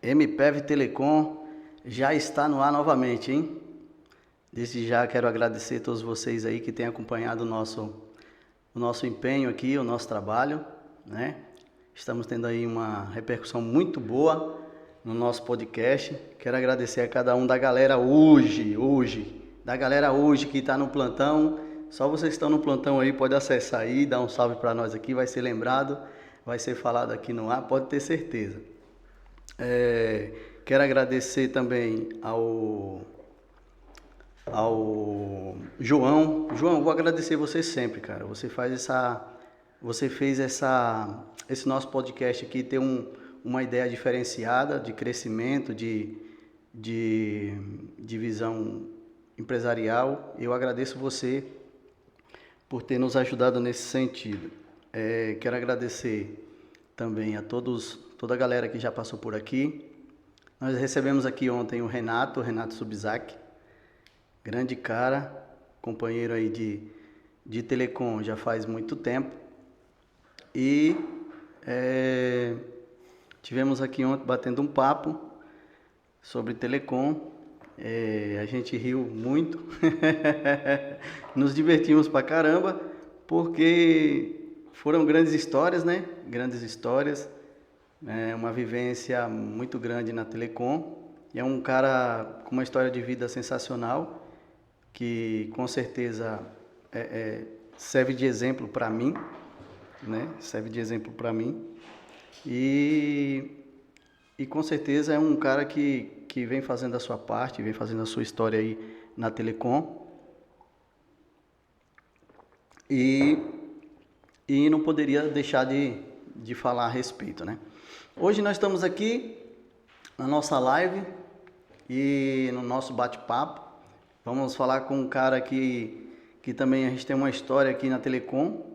MPEV Telecom já está no ar novamente, hein? Desde já quero agradecer a todos vocês aí que têm acompanhado o nosso empenho aqui, o nosso trabalho, né? Estamos tendo aí uma repercussão muito boa no nosso podcast. Quero agradecer a cada um da galera hoje que está no plantão. Só vocês que estão no plantão aí, pode acessar aí, dar um salve para nós aqui, vai ser lembrado, vai ser falado aqui no ar, pode ter certeza. Quero agradecer também ao João. João, vou agradecer você sempre, cara. Você fez esse nosso podcast aqui ter uma ideia diferenciada de crescimento, de visão empresarial. Eu agradeço você por ter nos ajudado nesse sentido. Quero agradecer também a toda a galera que já passou por aqui. Nós recebemos aqui ontem o Renato Subzac, grande cara, companheiro aí de telecom já faz muito tempo. E tivemos aqui ontem batendo um papo sobre telecom. A gente riu muito, nos divertimos pra caramba, porque foram grandes histórias, né? Grandes histórias, uma vivência muito grande na telecom. E é um cara com uma história de vida sensacional, que com certeza serve de exemplo para mim, né? Serve de exemplo para mim. E com certeza é um cara que vem fazendo a sua parte, vem fazendo a sua história aí na telecom. E não poderia deixar de falar a respeito, né? Hoje nós estamos aqui na nossa live e no nosso bate-papo. Vamos falar com um cara que também a gente tem uma história aqui na telecom.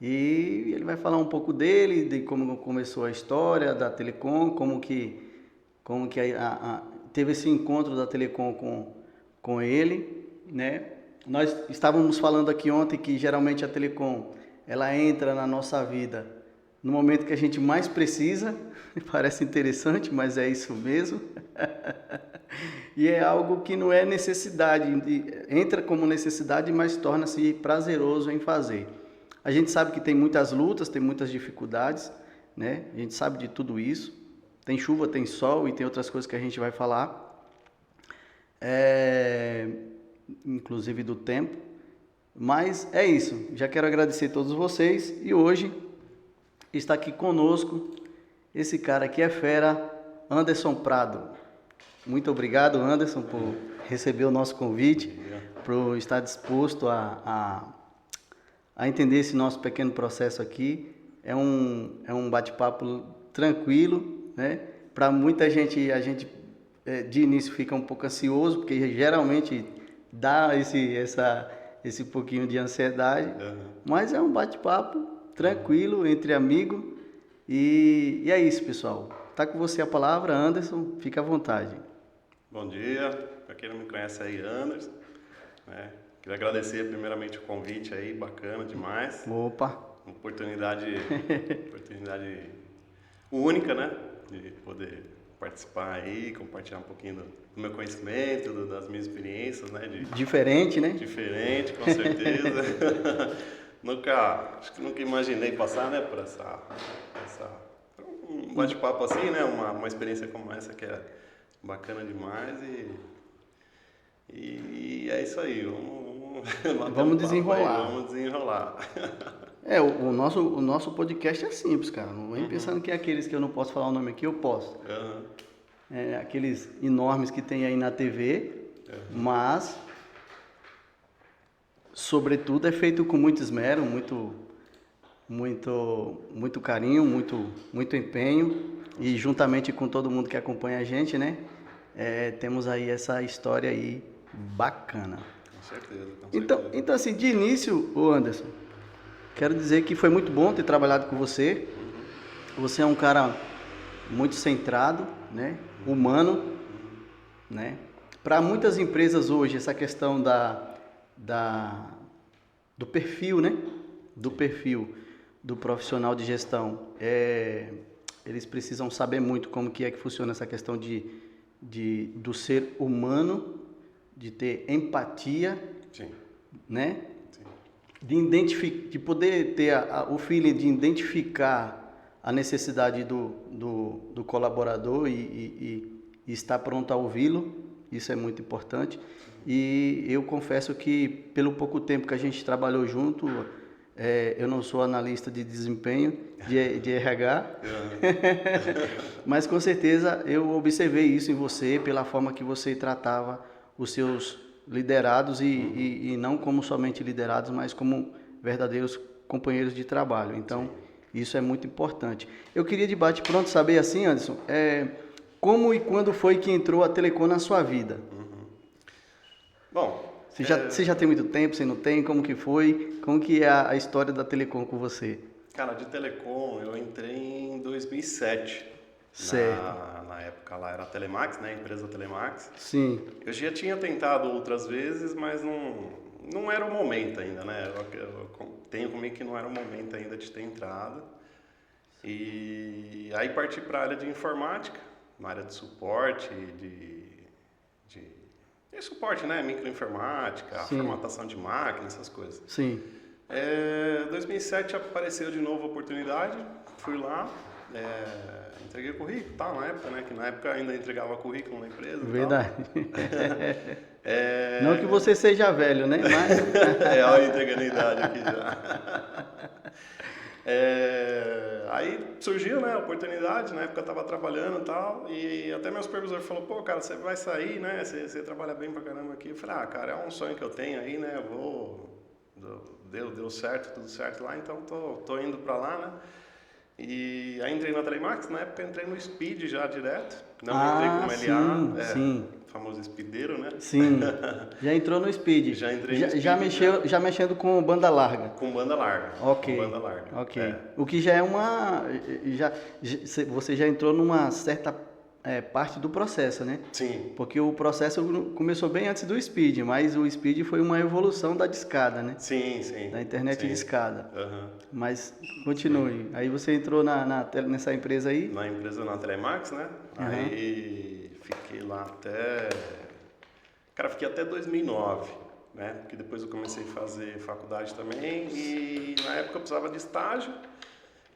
E ele vai falar um pouco dele, de como começou a história da telecom, como que teve esse encontro da telecom com ele, né? Nós estávamos falando aqui ontem que geralmente a telecom ela entra na nossa vida no momento que a gente mais precisa. Parece interessante, mas é isso mesmo. E é algo que não é necessidade, entra como necessidade, mas torna-se prazeroso em fazer. A gente sabe que tem muitas lutas, tem muitas dificuldades, né? A gente sabe de tudo isso. Tem chuva, tem sol e tem outras coisas que a gente vai falar, inclusive do tempo. Mas é isso. Já quero agradecer a todos vocês e hoje está aqui conosco esse cara que é fera, Anderson Prado. Muito obrigado, Anderson, por receber o nosso convite, por estar disposto a entender esse nosso pequeno processo aqui. É um bate-papo tranquilo, né? Para muita gente, a gente de início fica um pouco ansioso, porque geralmente dá esse pouquinho de ansiedade, mas é um bate-papo tranquilo, entre amigos, e é isso, pessoal. Tá com você a palavra, Anderson, fica à vontade. Bom dia, para quem não me conhece aí, Anderson, né? Queria agradecer primeiramente o convite aí, bacana demais. Opa! Uma oportunidade única, né? De poder participar aí, compartilhar um pouquinho do meu conhecimento, das minhas experiências, né? Diferente, né? Diferente, com certeza. Acho que nunca imaginei passar, né, por um bate-papo assim, né? Uma experiência como essa que é bacana demais e é isso aí, vamos desenrolar. Vamos desenrolar. O nosso podcast é simples, cara. Não vem pensando que é aqueles que eu não posso falar o nome aqui, eu posso. Aqueles enormes que tem aí na TV, mas, sobretudo, é feito com muito esmero, muito carinho, muito empenho, e juntamente com todo mundo que acompanha a gente, né? Temos aí essa história aí bacana. Com certeza. Então assim, de início, Anderson, quero dizer que foi muito bom ter trabalhado com você. Você é um cara muito centrado, né? Humano, né? Para muitas empresas hoje, essa questão do perfil, né? Do perfil do profissional de gestão é eles precisam saber muito como que é que funciona essa questão do ser humano, de ter empatia, Sim. né? Sim. De poder ter o feeling de identificar a necessidade do colaborador e estar pronto a ouvi-lo. Isso é muito importante. E eu confesso que, pelo pouco tempo que a gente trabalhou junto, eu não sou analista de desempenho, de RH, mas com certeza eu observei isso em você, pela forma que você tratava os seus liderados e não como somente liderados, mas como verdadeiros companheiros de trabalho. Então, isso é muito importante. Eu queria de bate-pronto saber assim, Anderson, como e quando foi que entrou a Telecom na sua vida? Bom, Você já tem muito tempo, você não tem? Como que foi? Como que é a história da Telecom com você? cara, de telecom eu entrei em 2007. Certo. Na época lá era a Telemax, né? A empresa Telemax. Sim. Eu já tinha tentado outras vezes, mas não era o momento ainda, né? Eu tenho comigo que não era o momento ainda de ter entrado. E aí parti para a área de informática, na área de suporte, de suporte, né? Microinformática, formatação de máquina, essas coisas. Sim. 2007 apareceu de novo a oportunidade, fui lá, entreguei o currículo, tal, na época, né? Que na época ainda entregava currículo na empresa. Verdade. Não que você seja velho, né? Mas... olha entregando a idade aqui já. Aí surgiu, né, a oportunidade, na época eu estava trabalhando e tal, e até meu supervisor falou, pô, cara, você vai sair, né, você trabalha bem pra caramba aqui. Eu falei, cara, é um sonho que eu tenho aí, né, deu certo, tudo certo lá, então tô indo pra lá, né. E aí entrei na Telemax, na época entrei no Speed já direto, não entrei como LA, sim. famoso speedeiro, né? Sim, já entrou no Speed. Já entrei no Speed. Já mexendo com banda larga. Com banda larga. Ok. Com banda larga. Ok. O que já é você já entrou numa certa parte do processo, né? Sim. Porque o processo começou bem antes do Speed, mas o Speed foi uma evolução da discada, né? Sim. Da internet discada. Uhum. Mas continue. Aí você entrou nessa empresa aí? Na empresa, na Telemax, né? Uhum. Aí fiquei lá até... Cara, fiquei até 2009, né? Porque depois eu comecei a fazer faculdade também e na época eu precisava de estágio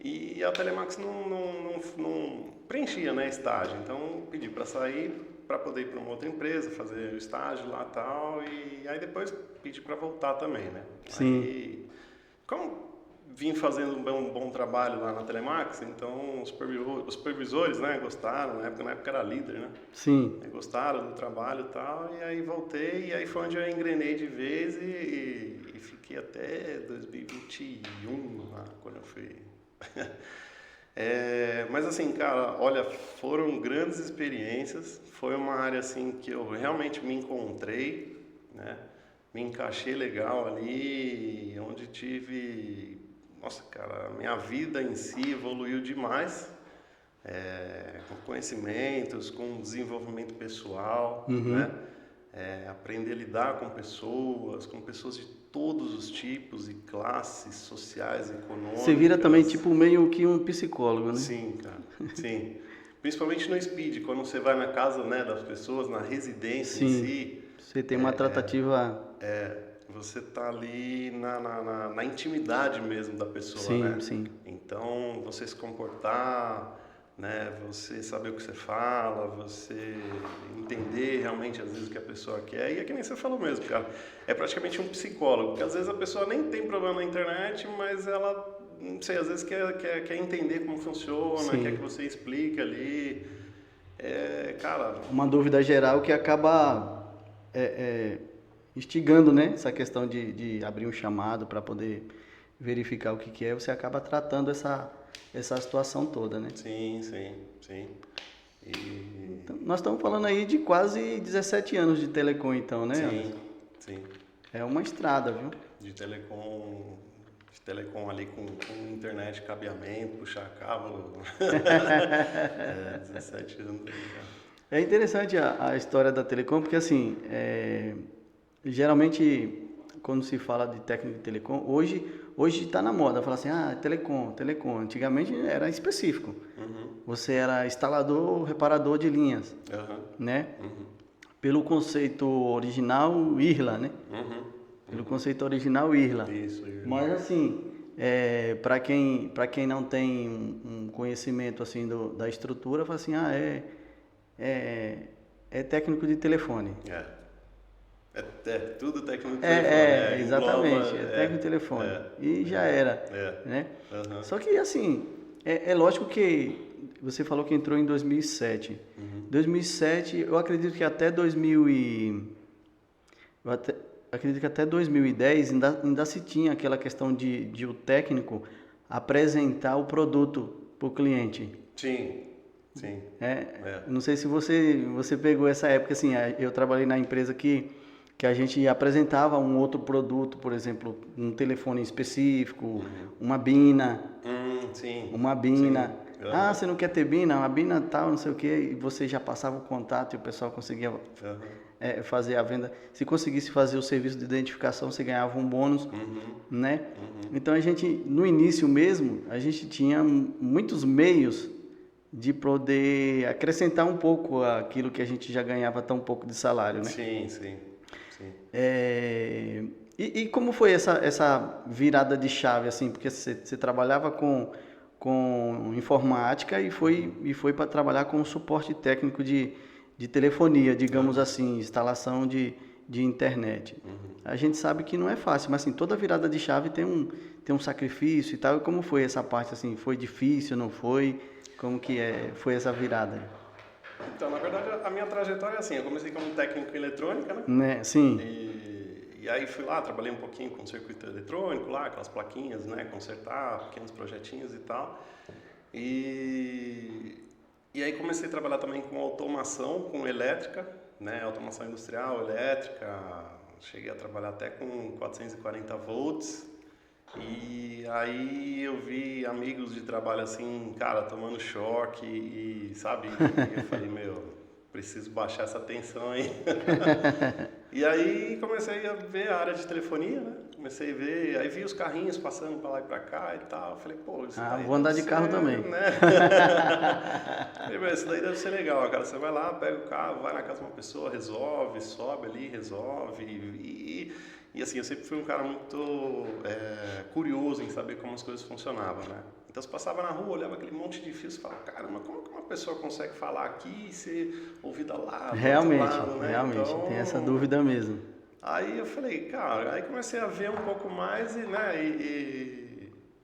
e a Telemax não preenchia, né, estágio. Então pedi para sair para poder ir para uma outra empresa, fazer o estágio lá e tal, e aí depois pedi para voltar também, né? Sim. Aí, como vim fazendo um bom trabalho lá na Telemax, então os supervisores, né, gostaram, na época era líder, né? Sim. Gostaram do trabalho e tal, e aí voltei, e aí foi onde eu engrenei de vez e fiquei até 2021 lá, quando eu fui... Mas assim, cara, olha, foram grandes experiências, foi uma área assim que eu realmente me encontrei, né? Me encaixei legal ali, onde tive... Nossa, cara, a minha vida em si evoluiu demais, com conhecimentos, com desenvolvimento pessoal, né? Aprender a lidar com pessoas de todos os tipos e classes sociais, econômicas. Você vira também tipo meio que um psicólogo, né? Sim, cara, sim. Principalmente no Speed, quando você vai na casa, né, das pessoas, na residência em si. Você tem uma tratativa... Você tá ali na intimidade mesmo da pessoa, né? Sim. Então, você se comportar, né? Você saber o que você fala, você entender realmente às vezes o que a pessoa quer. E é que nem você falou mesmo, cara. É praticamente um psicólogo, porque às vezes a pessoa nem tem problema na internet, mas ela, não sei, às vezes quer entender como funciona, quer que você explique ali. Cara... Uma dúvida geral que acaba... instigando, né? Essa questão de abrir um chamado para poder verificar o que é, você acaba tratando essa situação toda, né? Sim. Então, nós estamos falando aí de quase 17 anos de telecom, então, né? Sim. É uma estrada, viu? De telecom ali com internet, cabeamento, puxar cabo. 17 anos. É interessante a história da telecom, porque assim... geralmente quando se fala de técnico de telecom, hoje está na moda, fala assim, telecom. Antigamente era específico. Você era instalador, reparador de linhas, né? Pelo conceito original, IRLA, né? Pelo conceito original, IRLA. Isso. Mas assim, para quem não tem um conhecimento assim da estrutura, fala assim, é técnico de telefone. É tudo técnico de telefone. Exatamente, técnico de telefone. E já era, né? Só que assim, é lógico que você falou que entrou em 2007. 2007, eu acredito que até 2010 ainda se tinha aquela questão de o técnico apresentar o produto para o cliente. Sim. Não sei se você pegou essa época, assim, eu trabalhei na empresa que a gente apresentava um outro produto, por exemplo, um telefone específico, uma bina. Uma bina. Você não quer ter bina? Uma bina tal, não sei o quê, e você já passava o contato e o pessoal conseguia fazer a venda. Se conseguisse fazer o serviço de identificação, você ganhava um bônus, né? Então a gente, no início mesmo, a gente tinha muitos meios de poder acrescentar um pouco aquilo que a gente já ganhava tão pouco de salário, né? Sim. E como foi essa virada de chave, assim? Porque você trabalhava com informática e foi para trabalhar com suporte técnico de telefonia, digamos assim, instalação de internet. A gente sabe que não é fácil, mas assim, toda virada de chave tem um sacrifício e tal. E como foi essa parte, assim? Foi difícil, não foi? Como que foi essa virada? Então, na verdade, a minha trajetória é assim, eu comecei como técnico em eletrônica, né? Sim. E aí fui lá, trabalhei um pouquinho com circuito eletrônico lá, aquelas plaquinhas, né? Consertar, pequenos projetinhos e tal. E aí comecei a trabalhar também com automação, com elétrica, né? Automação industrial, elétrica. Cheguei a trabalhar até com 440 volts. E aí eu vi amigos de trabalho assim, cara, tomando choque e sabe? E eu falei, preciso baixar essa tensão aí. E aí comecei a ver a área de telefonia, né? Comecei a ver, aí vi os carrinhos passando pra lá e pra cá e tal. Falei, isso daí vou andar de carro também. Né? Falei, isso daí deve ser legal, cara. Você vai lá, pega o carro, vai na casa de uma pessoa, resolve, sobe ali, resolve. E assim, eu sempre fui um cara muito curioso em saber como as coisas funcionavam, né? Então, você passava na rua, olhava aquele monte de fios e falava, caramba, como que uma pessoa consegue falar aqui e ser ouvida lá, do outro lado, né? Realmente, então, tem essa dúvida mesmo. Aí eu falei, cara, aí comecei a ver um pouco mais e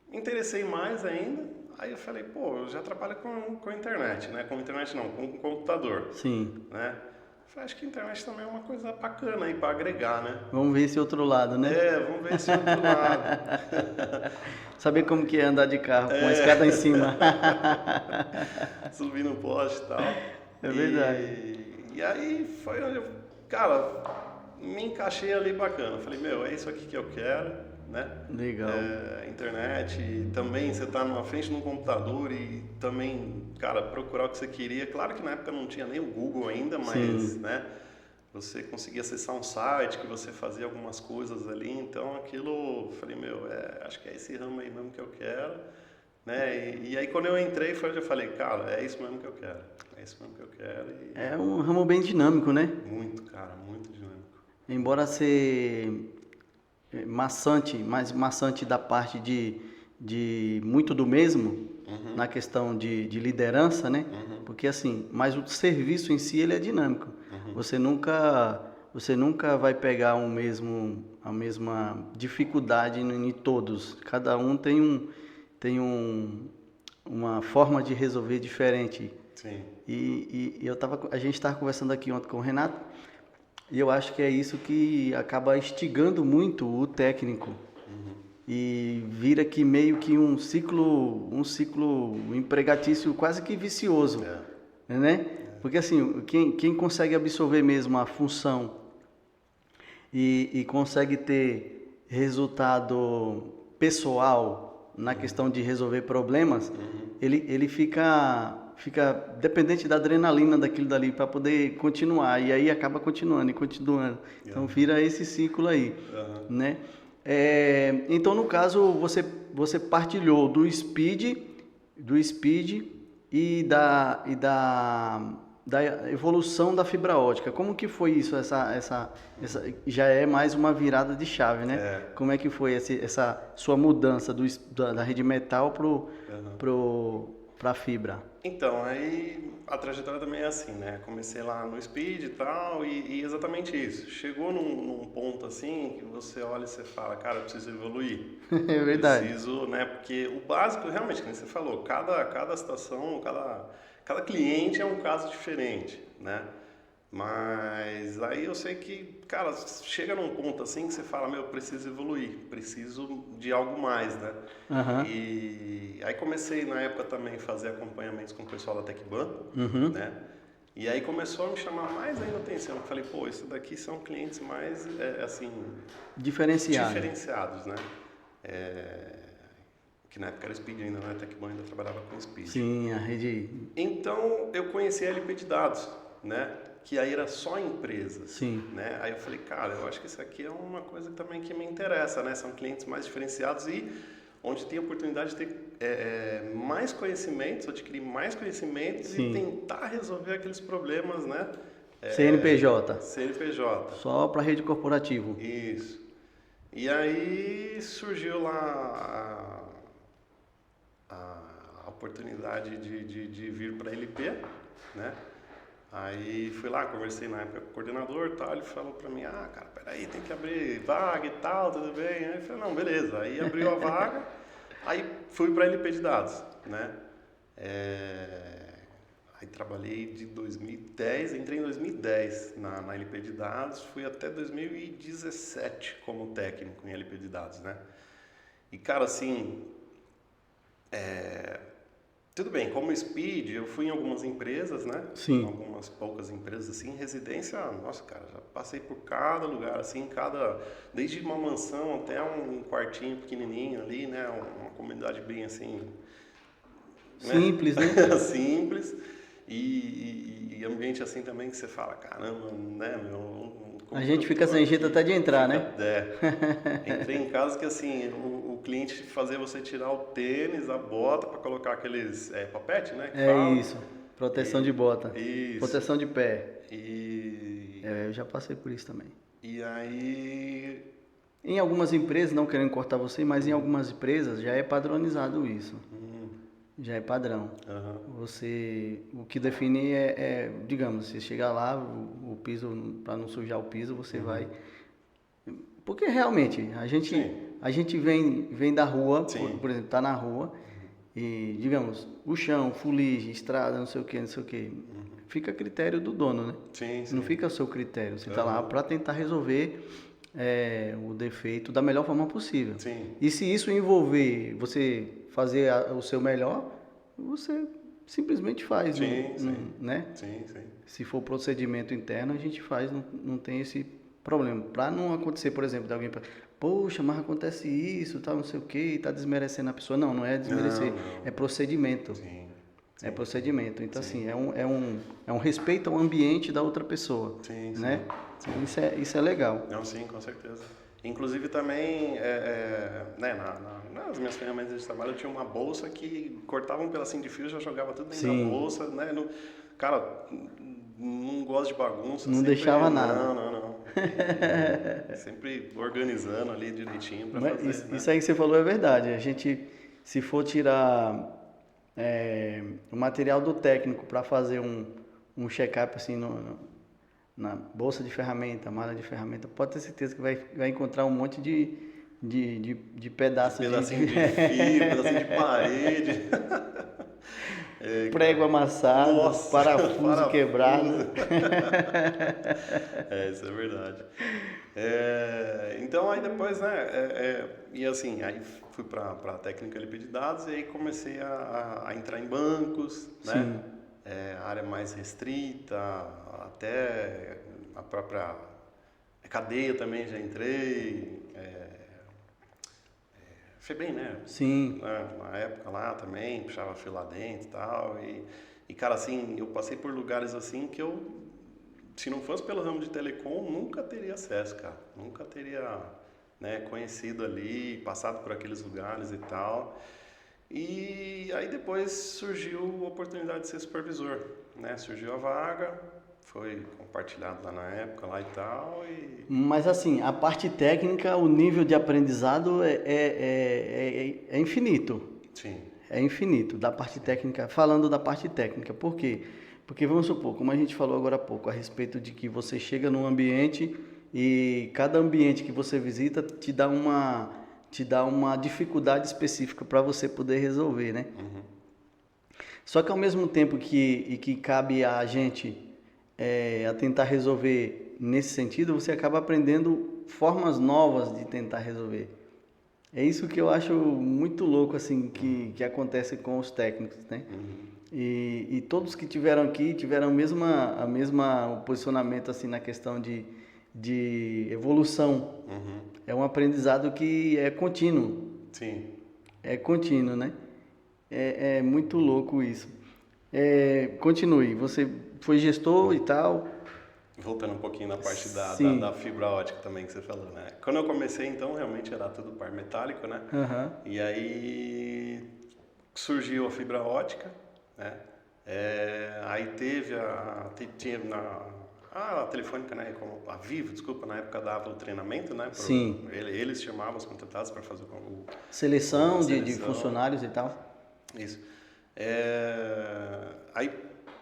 me interessei mais ainda. Aí eu falei, eu já trabalho com internet, né? Com internet não, com computador. Sim. Né? Acho que a internet também é uma coisa bacana aí para agregar, né? Vamos ver esse outro lado, né? Vamos ver esse outro lado. Saber como que é andar de carro com a escada em cima. Subir no poste e tal. É verdade. E aí foi onde eu, cara, me encaixei ali bacana. Falei, é isso aqui que eu quero, né? Legal. Internet, também você tá na frente de um computador e também, cara, procurar o que você queria. Claro que na época não tinha nem o Google ainda, mas, né? Você conseguia acessar um site que você fazia algumas coisas ali. Então aquilo, falei, acho que é esse ramo aí mesmo que eu quero, né? E aí quando eu entrei, eu falei, cara, é isso mesmo que eu quero. É isso mesmo que eu quero. É um ramo bem dinâmico, né? Muito, cara, muito dinâmico. Embora ser maçante, mais maçante da parte de muito do mesmo, na questão de liderança, né? Porque assim, mas o serviço em si ele é dinâmico. Você nunca vai pegar a mesma dificuldade em todos. Cada um tem uma forma de resolver diferente. Sim. E a gente estava conversando aqui ontem com o Renato, e eu acho que é isso que acaba instigando muito o técnico. E vira que meio que um ciclo empregatício quase que vicioso, né? Porque assim, quem consegue absorver mesmo a função e consegue ter resultado pessoal na questão de resolver problemas, ele fica fica dependente da adrenalina daquilo dali para poder continuar. E aí acaba continuando e continuando. Então vira esse ciclo aí, né? Então no caso você partilhou do speed da evolução da fibra ótica. Como que foi isso? Essa já é mais uma virada de chave, né? Como é que foi essa sua mudança da rede metal para fibra? Então, aí a trajetória também é assim, né? Comecei lá no Speed e tal, e exatamente isso. Chegou num ponto assim que você olha e você fala, cara, eu preciso evoluir. É verdade. Preciso, né? Porque o básico, realmente, como você falou, cada situação, cada cliente é um caso diferente, né? Mas aí eu sei que, cara, chega num ponto assim que você fala, meu, eu preciso evoluir, preciso de algo mais, né? E aí comecei na época também a fazer acompanhamentos com o pessoal da Tecban, né? E aí começou a me chamar mais ainda a atenção. Eu falei, pô, isso daqui são clientes mais, assim... Diferenciados, né? Que na época era Speed ainda, né? A Tecban ainda trabalhava com Speed. Sim, a rede... Então, eu conheci a LP de dados, né? Que aí era só empresas, Sim. né? Aí eu falei, cara, eu acho que isso aqui é uma coisa também que me interessa, né? São clientes mais diferenciados e onde tem a oportunidade de ter mais conhecimentos, adquirir mais conhecimentos Sim. e tentar resolver aqueles problemas, né? CNPJ. CNPJ. Só para rede corporativo. Isso. E aí surgiu lá a oportunidade de vir para a LP, né? Aí fui lá, conversei na época com o coordenador e tal, ele falou pra mim, cara, peraí, tem que abrir vaga e tal, tudo bem? Aí eu falei, não, beleza. Aí abriu a vaga, aí fui pra LP de dados, né? Aí trabalhei de 2010, entrei em 2010 na LP de dados, fui até 2017 como técnico em LP de dados, né? E cara, assim, tudo bem, como Speed, eu fui em algumas empresas, né? Sim. Algumas poucas empresas, assim, residência, nossa, cara, já passei por cada lugar, assim, desde uma mansão até um quartinho pequenininho ali, né? Uma comunidade bem, assim... Simples, né? Simples. E ambiente, assim, também que você fala, caramba, né, meu... A gente fica sem jeito até de entrar, né? Entrei em casa que, assim, o cliente fazia você tirar o tênis, a bota, para colocar aqueles papete, né? Isso, proteção de bota. Isso. Proteção de pé. E eu já passei por isso também. E aí... Em algumas empresas, não querendo cortar você, mas em algumas empresas já é padronizado isso. Já é padrão. O que define digamos, se chegar lá, o piso, para não sujar o piso, você vai... Porque realmente, a gente vem da rua, por exemplo, tá na rua, e, digamos, o chão, fuligem, estrada, não sei o que. Fica a critério do dono, né? Não fica a seu critério. Você tá lá para tentar resolver o defeito da melhor forma possível. E se isso envolver você fazer o seu melhor, você simplesmente faz, né? Se for procedimento interno, a gente faz, não tem esse problema. Para não acontecer, por exemplo, de alguém... Poxa, mas acontece isso, tá, não sei o que, tá desmerecendo a pessoa. Não é desmerecer, é procedimento. É procedimento. Então, assim, é um respeito ao ambiente da outra pessoa, né? Isso é legal. Não, sim, com certeza. Inclusive também, né, nas minhas ferramentas de trabalho eu tinha uma bolsa que cortava um pedacinho de fio e já jogava tudo dentro da bolsa, né? Cara, não gosto de bagunça. Não deixava nada. Não. Sempre organizando ali direitinho para fazer. Isso aí que você falou é verdade. A gente, se for tirar o material do técnico para fazer um check-up assim na bolsa de ferramenta, mala de ferramenta, pode ter certeza que vai encontrar um monte de pedaços pedacinho de fio, pedacinho de parede. Prego amassado, parafuso quebrado. Isso é verdade. Então aí depois, né, e assim, aí fui para a técnica LP de dados e aí comecei a entrar em bancos, né? Área mais restrita, até a própria cadeia também já entrei. Febem, né? Sim. Na época lá também, puxava fio lá dentro e tal. E, cara, assim, eu passei por lugares assim que eu, se não fosse pelo ramo de telecom, nunca teria acesso, cara. Nunca teria, né, conhecido ali, passado por aqueles lugares e tal. E aí depois surgiu a oportunidade de ser supervisor, né? Surgiu a vaga, foi compartilhado lá na época lá e tal. Mas assim, a parte técnica, o nível de aprendizado é infinito. Sim. É infinito, da parte técnica, falando da parte técnica. Por quê? Porque vamos supor, como a gente falou agora há pouco, a respeito de que você chega num ambiente e cada ambiente que você visita te dá uma dificuldade específica para você poder resolver, né? Uhum. Só que ao mesmo tempo que cabe a gente a tentar resolver nesse sentido, você acaba aprendendo formas novas de tentar resolver. É isso que eu acho muito louco, assim, que acontece com os técnicos, né? Uhum. E todos que tiveram aqui tiveram a mesma posicionamento, assim, na questão de evolução. Uhum. É um aprendizado que é contínuo. Sim. É contínuo, né? É muito louco isso. Continue, você foi gestor e tal? Voltando um pouquinho na parte Sim. da fibra ótica também que você falou, né? Quando eu comecei, então, realmente era tudo par metálico, né? Aham. E aí surgiu a fibra ótica, né? Aí teve tinha a Telefônica, né? A Vivo, desculpa, na época dava o treinamento, né? Sim. Eles chamavam os contratados para fazer Seleção a de seleção. funcionários e tal? Isso. Aí,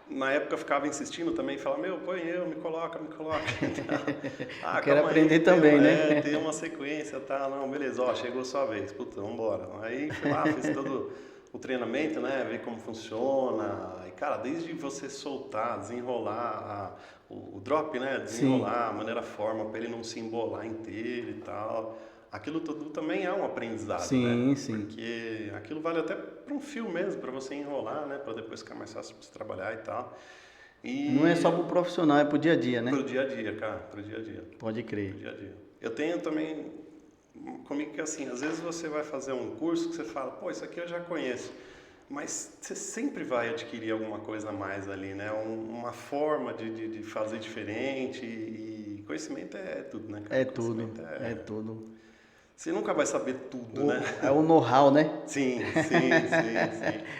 na época, eu ficava insistindo também, falava, põe eu, me coloca. Eu quero aprender também, né? Tem uma sequência, tá? Não, beleza, ó, chegou sua vez, puta, vambora. Aí fui lá, fiz todo o treinamento, né, ver como funciona. E, cara, desde você soltar, desenrolar o drop, né, desenrolar a forma para ele não se embolar inteiro e tal. Aquilo tudo também é um aprendizado, Sim, né? sim. Porque aquilo vale até para um fio mesmo, para você enrolar, né? Para depois ficar mais fácil para você trabalhar e tal. Não é só pro profissional, é pro dia a dia, né? Pro dia a dia, cara, pro dia a dia. Pode crer. Pro dia a dia. Eu tenho também comigo que assim, às vezes você vai fazer um curso que você fala, pô, isso aqui eu já conheço. Mas você sempre vai adquirir alguma coisa a mais ali, né? Uma forma de fazer diferente e conhecimento é tudo, né, cara? É tudo, é tudo. Você nunca vai saber tudo, né? É o know-how, né? Sim.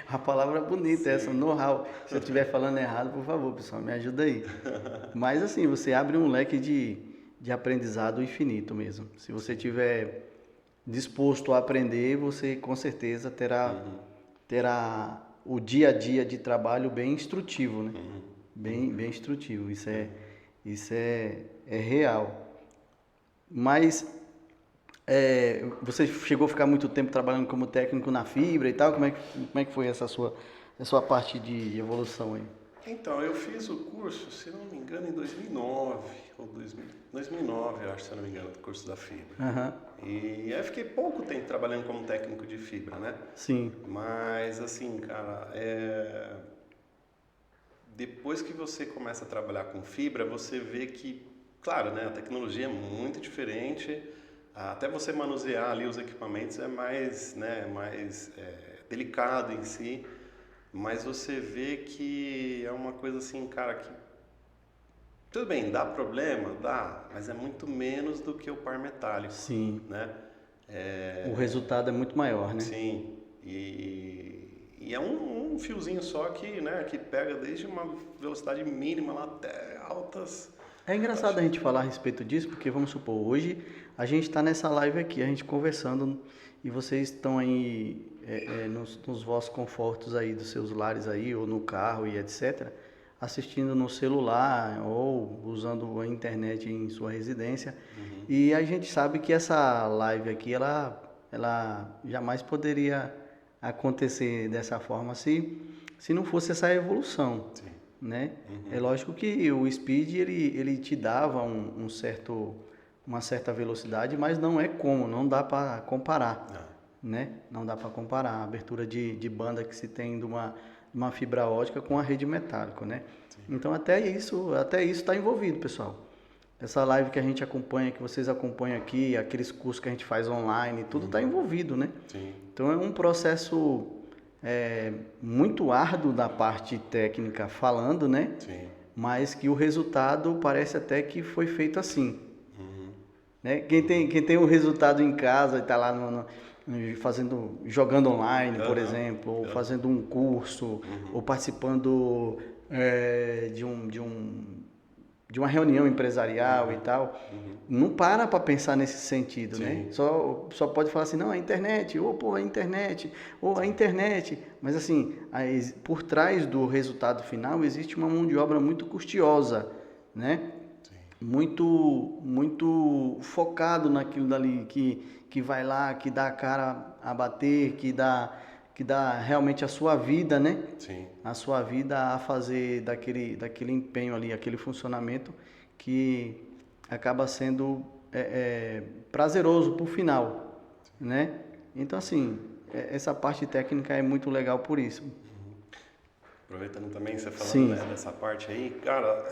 A palavra bonita é essa, Sim. know-how. Se eu estiver falando errado, por favor, pessoal, me ajuda aí. Mas assim, você abre um leque de aprendizado infinito mesmo. Se você tiver disposto a aprender, você com certeza terá o dia a dia de trabalho bem instrutivo, né? Bem instrutivo. Isso é real. Mas você chegou a ficar muito tempo trabalhando como técnico na fibra e tal? Como é que foi essa sua parte de evolução aí? Então, eu fiz o curso, se não me engano, em 2009, ou 2009, eu acho, se não me engano, do curso da fibra. Uhum. E aí fiquei pouco tempo trabalhando como técnico de fibra, né? Sim. Mas, assim, cara, depois que você começa a trabalhar com fibra, você vê que, claro, né, a tecnologia é muito diferente, até você manusear ali os equipamentos é mais, né, delicado em si, mas você vê que é uma coisa assim, cara, que tudo bem, dá problema? Dá, mas é muito menos do que o par metálico. Sim. Né? O resultado é muito maior, né? Sim, e é um fiozinho só que, né, que pega desde uma velocidade mínima lá até altas. É engraçado a gente falar a respeito disso, porque vamos supor, hoje a gente está nessa live aqui, a gente conversando, e vocês estão aí nos vossos confortos aí dos seus lares aí, ou no carro e etc., assistindo no celular ou usando a internet em sua residência. E a gente sabe que essa live aqui, ela jamais poderia acontecer dessa forma se não fosse essa evolução. Sim. Né? É lógico que o speed ele te dava uma certa velocidade, mas não dá para comparar, né? Não dá para comparar a abertura de banda que se tem de uma fibra ótica com a rede metálica, né? Sim. Então até isso está envolvido, pessoal. Essa live que a gente acompanha, que vocês acompanham aqui, aqueles cursos que a gente faz online, tudo está envolvido, né? Sim. Então é um muito árduo da parte técnica falando, né? Sim. Mas que o resultado parece até que foi feito assim. Né? Quem tem o resultado em casa e está lá jogando online, por exemplo, ou fazendo um curso, ou participando de uma reunião empresarial e tal, não para pensar nesse sentido, né? Só pode falar assim, não, a internet, ou pô, a internet, ou a internet. Mas assim, por trás do resultado final existe uma mão de obra muito custosa, né? Muito focado naquilo dali, que vai lá, que dá a cara a bater, que dá realmente a sua vida, né? Sim. A sua vida a fazer daquele empenho ali, aquele funcionamento que acaba sendo prazeroso por final, né? Então, assim, essa parte técnica é muito legal por isso. Aproveitando também, você falando, Sim. né, dessa parte aí, cara,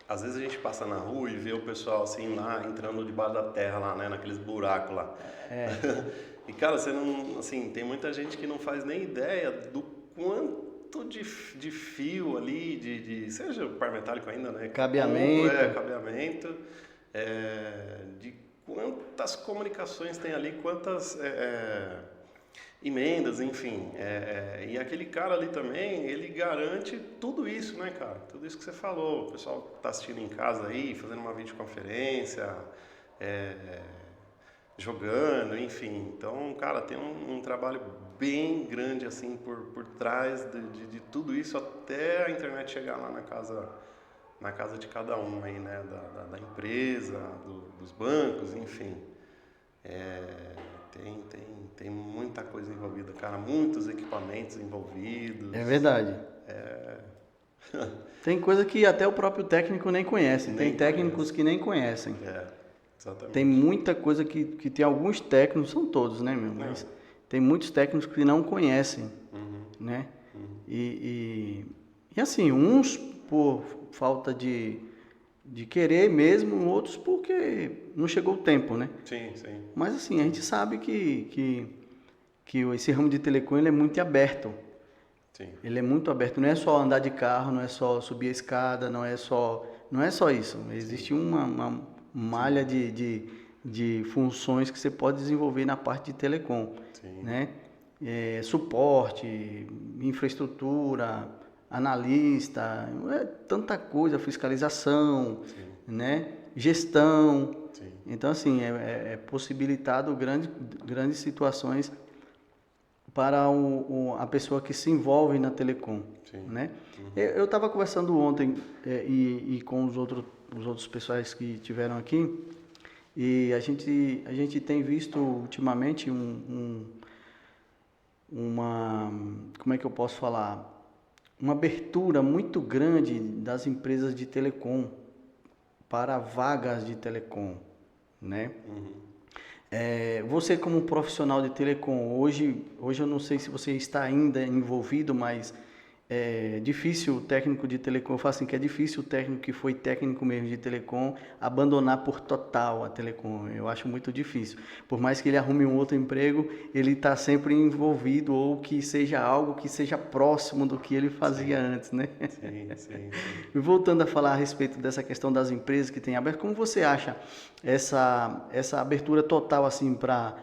às vezes a gente passa na rua e vê o pessoal assim lá, entrando debaixo da terra lá, né, naqueles buracos lá. E cara, você não, assim, tem muita gente que não faz nem ideia do quanto de fio ali, seja o par metálico ainda, né? Cabeamento. Cabeamento, de quantas comunicações tem ali, quantas emendas, enfim. E aquele cara ali também, ele garante tudo isso, né, cara? Tudo isso que você falou. O pessoal que tá assistindo em casa aí, fazendo uma videoconferência, jogando, enfim. Então, cara, tem um trabalho bem grande, assim, por trás de tudo isso, até a internet chegar lá na casa de cada um aí, né? Da empresa, dos bancos, enfim. Tem muita coisa envolvida, cara, muitos equipamentos envolvidos. É verdade. Tem coisa que até o próprio técnico nem conhece. Tem técnicos que nem conhecem. Exatamente. Tem muita coisa que tem alguns técnicos, são todos, né, meu? Mas tem muitos técnicos que não conhecem, né? E assim, uns por falta de querer mesmo, outros porque não chegou o tempo, né? Sim, sim. Mas assim, a gente sabe que esse ramo de telecom ele é muito aberto. Sim. Ele é muito aberto, não é só andar de carro, não é só subir a escada, não é só isso. Existe uma malha de funções que você pode desenvolver na parte de telecom, né? Suporte, infraestrutura, analista, tanta coisa, fiscalização, né? Gestão. Sim. Então, assim, é possibilitado grandes situações para a pessoa que se envolve na telecom, né? Eu estava conversando ontem e com os outros pessoais que tiveram aqui, e a gente tem visto ultimamente como é que eu posso falar? Uma abertura muito grande das empresas de telecom para vagas de telecom, né? Você como profissional de telecom, hoje eu não sei se você está ainda envolvido, mas é difícil o técnico de telecom, eu falo assim que é difícil o técnico que foi técnico mesmo de telecom abandonar por total a telecom. Eu acho muito difícil. Por mais que ele arrume um outro emprego, ele está sempre envolvido ou que seja algo que seja próximo do que ele fazia antes, né? Sim. E voltando a falar a respeito dessa questão das empresas que têm aberto, como você acha essa abertura total assim para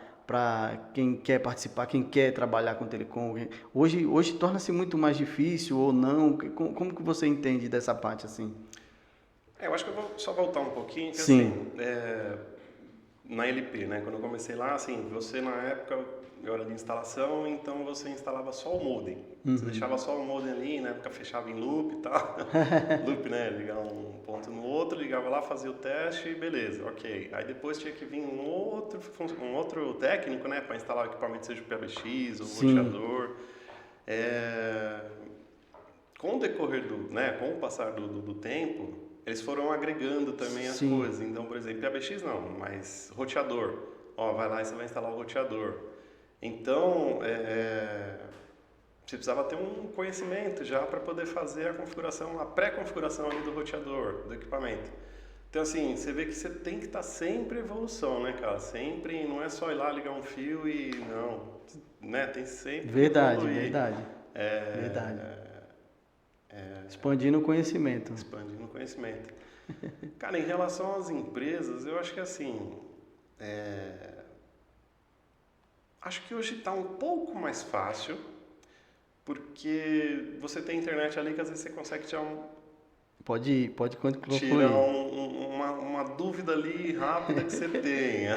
quem quer participar, quem quer trabalhar com telecom? Hoje torna-se muito mais difícil ou não? Como que você entende dessa parte assim? Eu acho que eu vou só voltar um pouquinho, que Sim. assim, na LP, né? Quando eu comecei lá, assim, você na época, eu era de instalação, então você instalava só o modem. Você deixava só o modem ali, na época fechava em loop e tal. Loop, né? Ligar um ponto no outro, ligava lá, fazia o teste e beleza, ok. Aí depois tinha que vir um outro técnico, né? Para instalar o equipamento, seja o PBX ou o roteador. Com o decorrer com o passar do tempo, eles foram agregando também as coisas. Então, por exemplo, PBX não, mas roteador. Ó, vai lá e você vai instalar o roteador. Então, você precisava ter um conhecimento já para poder fazer a configuração, a pré-configuração ali do roteador, do equipamento. Então, assim, você vê que você tem que estar sempre em evolução, né, cara? Sempre, não é só ir lá ligar um fio e não, né? Tem sempre que Verdade, evoluir. verdade, É, verdade. Expandindo o conhecimento. expandindo o conhecimento. Cara, em relação às empresas, eu acho que assim, acho que hoje está um pouco mais fácil, porque você tem internet ali que às vezes você consegue Pode tirar concluir. uma dúvida ali rápida que você tenha.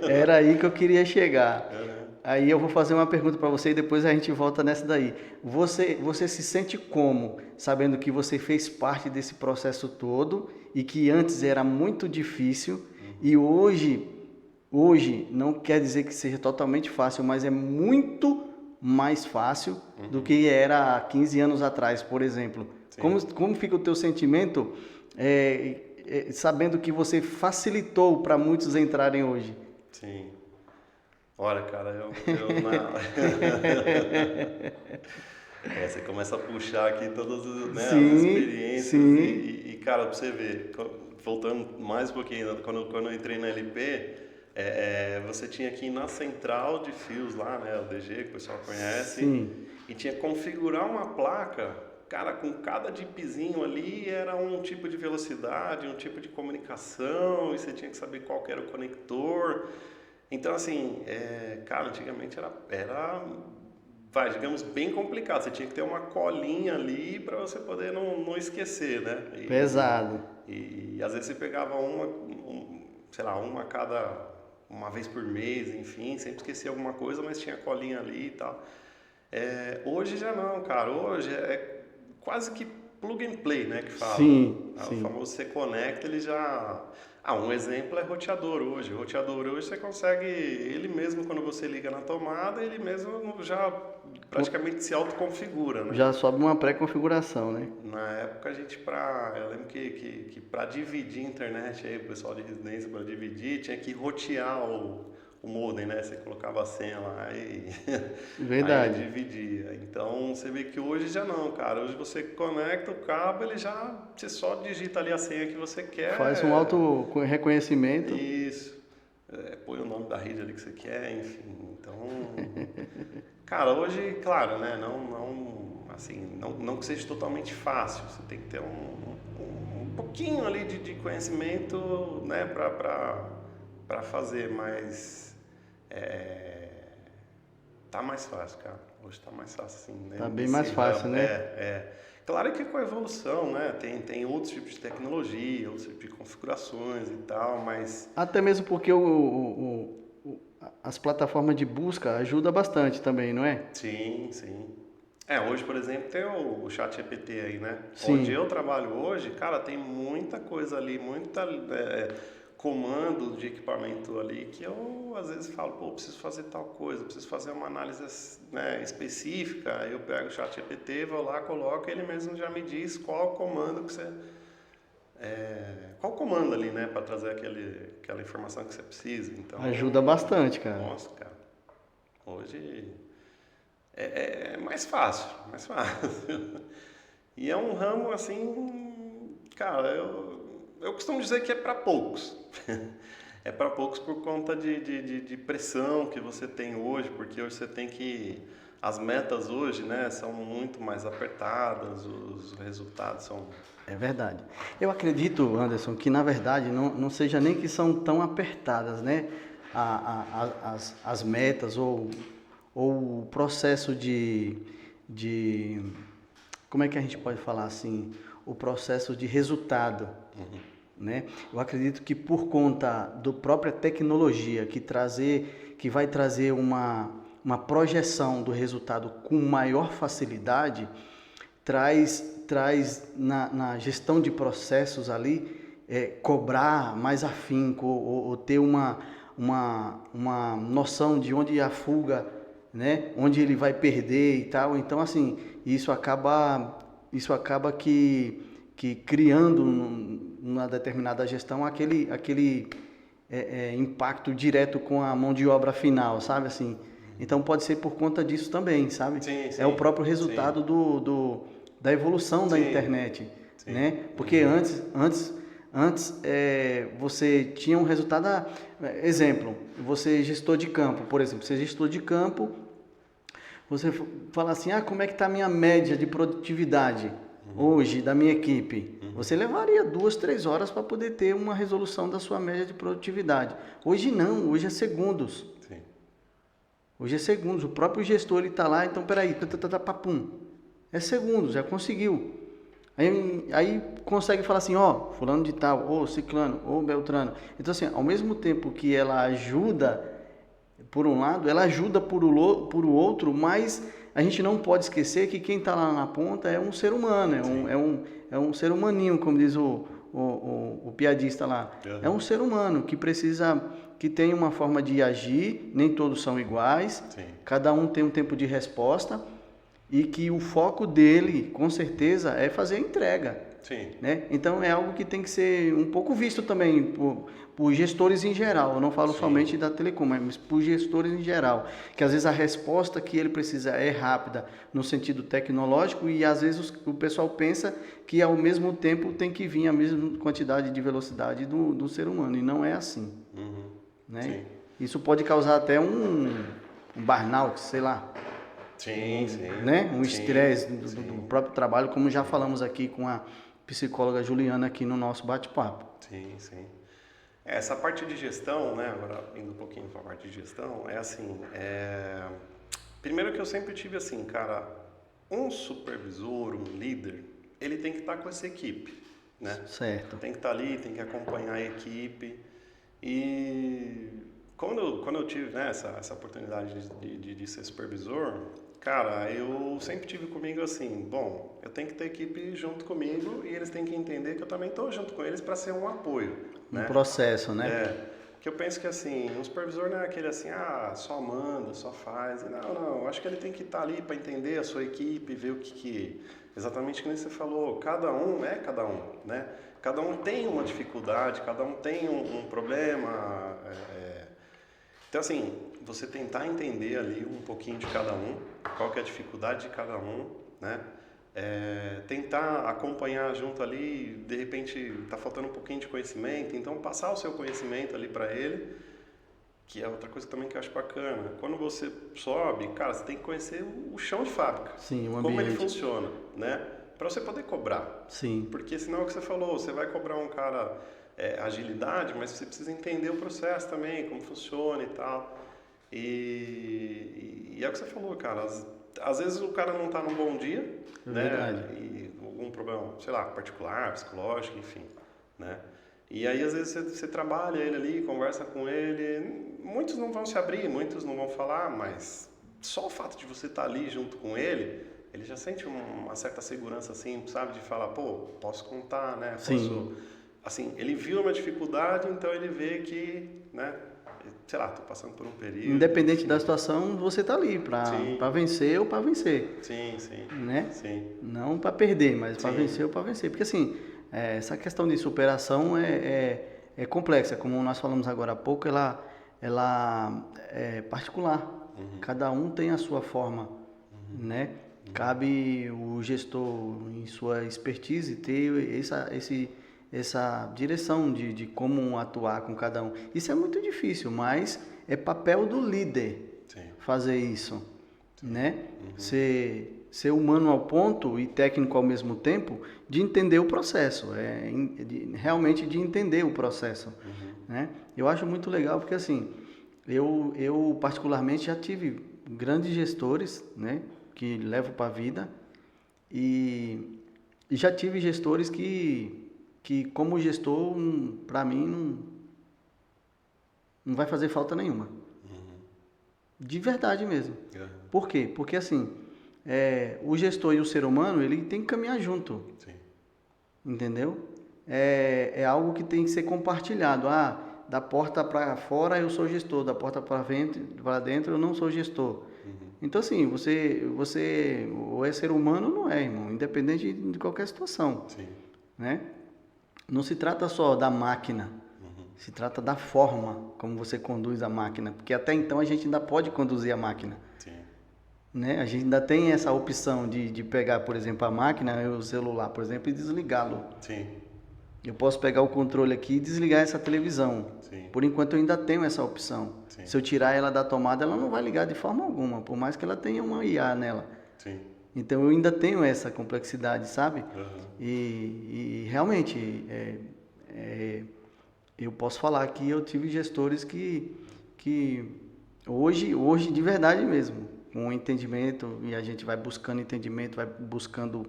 Era aí que eu queria chegar. Uhum. Aí eu vou fazer uma pergunta para você e depois a gente volta nessa daí. Você se sente como, sabendo que você fez parte desse processo todo e que antes era muito difícil e hoje não quer dizer que seja totalmente fácil, mas é muito mais fácil do que era há 15 anos atrás, por exemplo. Sim. Como fica o teu sentimento sabendo que você facilitou para muitos entrarem hoje? Sim. Olha, cara, eu na... você começa a puxar aqui todas né, as Sim, experiências sim, cara, pra você ver, voltando mais um pouquinho, quando eu entrei na LP, você tinha que ir na central de fios lá, né, o DG, que o pessoal conhece, sim. e tinha que configurar uma placa, cara, com cada dipzinho ali era um tipo de velocidade, um tipo de comunicação, e você tinha que saber qual que era o conector. Então, assim, cara, antigamente vai, digamos, bem complicado. Você tinha que ter uma colinha ali para você poder não esquecer, né? Pesado. E às vezes você pegava sei lá, uma vez por mês, enfim, sempre esquecia alguma coisa, mas tinha colinha ali e tal. Hoje já não, cara. Hoje é quase que plug and play, né, que fala. Sim, O sim. famoso você conecta, ele já... um exemplo é roteador hoje. O roteador hoje você consegue, ele mesmo quando você liga na tomada, ele mesmo já praticamente se autoconfigura, né? Já sobe uma pré-configuração, né? Na época a gente eu lembro que para dividir a internet aí, o pessoal de residência para dividir, tinha que rotear o modem, né? Você colocava a senha lá e aí ele Verdade. dividia. Então você vê que hoje já não, cara. Hoje você conecta o cabo, você só digita ali a senha que você quer. Faz um auto reconhecimento. Isso. Põe o nome da rede ali que você quer, enfim. Então, cara, hoje, claro, né? Não que seja totalmente fácil. Você tem que ter um pouquinho ali de conhecimento, né? Pra fazer, mas tá mais fácil, cara. Hoje tá mais fácil, assim, né? Tá bem mais fácil, né? Claro que com a evolução, né? Tem outros tipos de tecnologia, outros tipos de configurações e tal, mas... Até mesmo porque as plataformas de busca ajudam bastante também, não é? Sim, sim. Hoje, por exemplo, tem o ChatGPT aí, né? Sim. Onde eu trabalho hoje, cara, tem muita coisa ali, muita comando de equipamento ali que eu às vezes falo, pô, preciso fazer tal coisa, preciso fazer uma análise, né, específica. Aí eu pego o ChatGPT, vou lá, coloco, ele mesmo já me diz qual comando que você... qual comando ali, né, para trazer aquela informação que você precisa. Então, Ajuda bastante, cara. nossa, cara. Hoje é mais fácil, mais fácil. E é um ramo assim, cara, eu costumo dizer que é para poucos. É para poucos por conta de pressão que você tem hoje, porque hoje você tem que... As metas hoje, né, são muito mais apertadas, os resultados são... É verdade. Eu acredito, Anderson, que na verdade não seja nem que são tão apertadas, né? As metas ou o processo de... Como é que a gente pode falar assim? O processo de resultado, né? Eu acredito que por conta da própria tecnologia que vai trazer uma projeção do resultado com maior facilidade, traz na gestão de processos ali, cobrar mais afinco ou ter uma noção de onde a fuga, né? Onde ele vai perder e tal. Então, assim, isso acaba que criando numa determinada gestão aquele impacto direto com a mão de obra final, sabe assim? Então pode ser por conta disso também, sabe? Sim, É o sim, próprio resultado da evolução da Sim, internet, sim. né? Porque antes Antes, você tinha um resultado, exemplo, você é gestor de campo, por exemplo, você é gestor de campo, você fala assim, como é que está a minha média de produtividade hoje da minha equipe? Você levaria 2, 3 horas para poder ter uma resolução da sua média de produtividade. Hoje não, hoje é segundos. Sim. Hoje é segundos, o próprio gestor ele está lá, então peraí, papum, é segundos, já conseguiu. Aí consegue falar assim, fulano de tal, ou ciclano, ou beltrano. Então assim, ao mesmo tempo que ela ajuda, por um lado, ela ajuda por o outro, mas a gente não pode esquecer que quem está lá na ponta é um ser humano, é um ser humaninho, como diz o piadista lá. Uhum. É um ser humano que precisa, que tem uma forma de agir, nem todos são iguais, Sim. cada um tem um tempo de resposta, e que o foco dele, com certeza, é fazer a entrega. Sim. Né? Então é algo que tem que ser um pouco visto também por gestores em geral. Eu não falo somente da Telecom, mas por gestores em geral. Que às vezes a resposta que ele precisa é rápida no sentido tecnológico e às vezes o pessoal pensa que ao mesmo tempo tem que vir a mesma quantidade de velocidade do ser humano. E não é assim. Uhum. Né? Sim. Isso pode causar até um burnout, sei lá. Sim. Né? Um estresse do próprio trabalho, como já falamos aqui com a psicóloga Juliana aqui no nosso bate-papo. Sim. Essa parte de gestão, né, agora indo um pouquinho para a parte de gestão, é assim, primeiro que eu sempre tive assim, cara, um supervisor, um líder, ele tem que estar com essa equipe, né? Certo. Tem que estar ali, tem que acompanhar a equipe e quando eu tive, né, essa oportunidade de ser supervisor, cara, eu sempre tive comigo assim, bom, eu tenho que ter equipe junto comigo e eles têm que entender que eu também estou junto com eles para ser um apoio. Um processo, né? Que eu penso que assim, um supervisor não é aquele assim, só manda, só faz. Não, eu acho que ele tem que estar ali para entender a sua equipe, ver o que exatamente que nem você falou, cada um, né? Cada um tem uma dificuldade, cada um tem um problema. Então assim, você tentar entender ali um pouquinho de cada um, qual que é a dificuldade de cada um, né? Tentar acompanhar junto ali, de repente está faltando um pouquinho de conhecimento, então passar o seu conhecimento ali para ele, que é outra coisa também que eu acho bacana. Quando você sobe, cara, você tem que conhecer o chão de fábrica, sim, o como ambiente. ele funciona, né? Para você poder cobrar. Sim. Porque senão é o que você falou, você vai cobrar um cara agilidade, mas você precisa entender o processo também, como funciona e tal. E é o que você falou, cara, às vezes o cara não está num bom dia, né? Verdade. E algum problema, sei lá, particular, psicológico, enfim, né? E aí às vezes você trabalha ele ali, conversa com ele, muitos não vão se abrir, muitos não vão falar, mas só o fato de você estar ali junto com ele já sente uma certa segurança assim, sabe, de falar, pô, posso contar, né? Sim. Assim, ele viu uma dificuldade, então ele vê que, né? Sei lá, tô passando por um período. Independente da situação, você tá ali para vencer ou para vencer. Sim. Né? Sim. Não para perder, mas para vencer ou para vencer. Porque assim, essa questão de superação é complexa, como nós falamos agora há pouco, ela é particular. Uhum. Cada um tem a sua forma, né? Cabe o gestor, em sua expertise, ter essa direção de como atuar com cada um. Isso é muito difícil, mas é papel do líder fazer isso, né? Ser humano ao ponto e técnico ao mesmo tempo de entender o processo, realmente de entender o processo, né? Eu acho muito legal porque assim, eu particularmente já tive grandes gestores, né? Que levo para a vida e já tive gestores que como gestor, para mim, não vai fazer falta nenhuma. De verdade mesmo. Por quê? Porque assim, o gestor e o ser humano, ele tem que caminhar junto. Sim. Entendeu? É algo que tem que ser compartilhado. Da porta para fora eu sou gestor, da porta para dentro eu não sou gestor. Então assim, você ou é ser humano ou não é, irmão, independente de qualquer situação. Sim. Né? Não se trata só da máquina, se trata da forma como você conduz a máquina, porque até então a gente ainda pode conduzir a máquina. Sim. Né? A gente ainda tem essa opção de pegar, por exemplo, a máquina, o celular, por exemplo, e desligá-lo. Sim. Eu posso pegar o controle aqui e desligar essa televisão. Sim. Por enquanto eu ainda tenho essa opção. Sim. Se eu tirar ela da tomada, ela não vai ligar de forma alguma, por mais que ela tenha uma IA nela. Sim. Então eu ainda tenho essa complexidade, sabe? Uhum. E realmente eu posso falar que eu tive gestores que hoje de verdade mesmo, com entendimento, e a gente vai buscando entendimento, vai buscando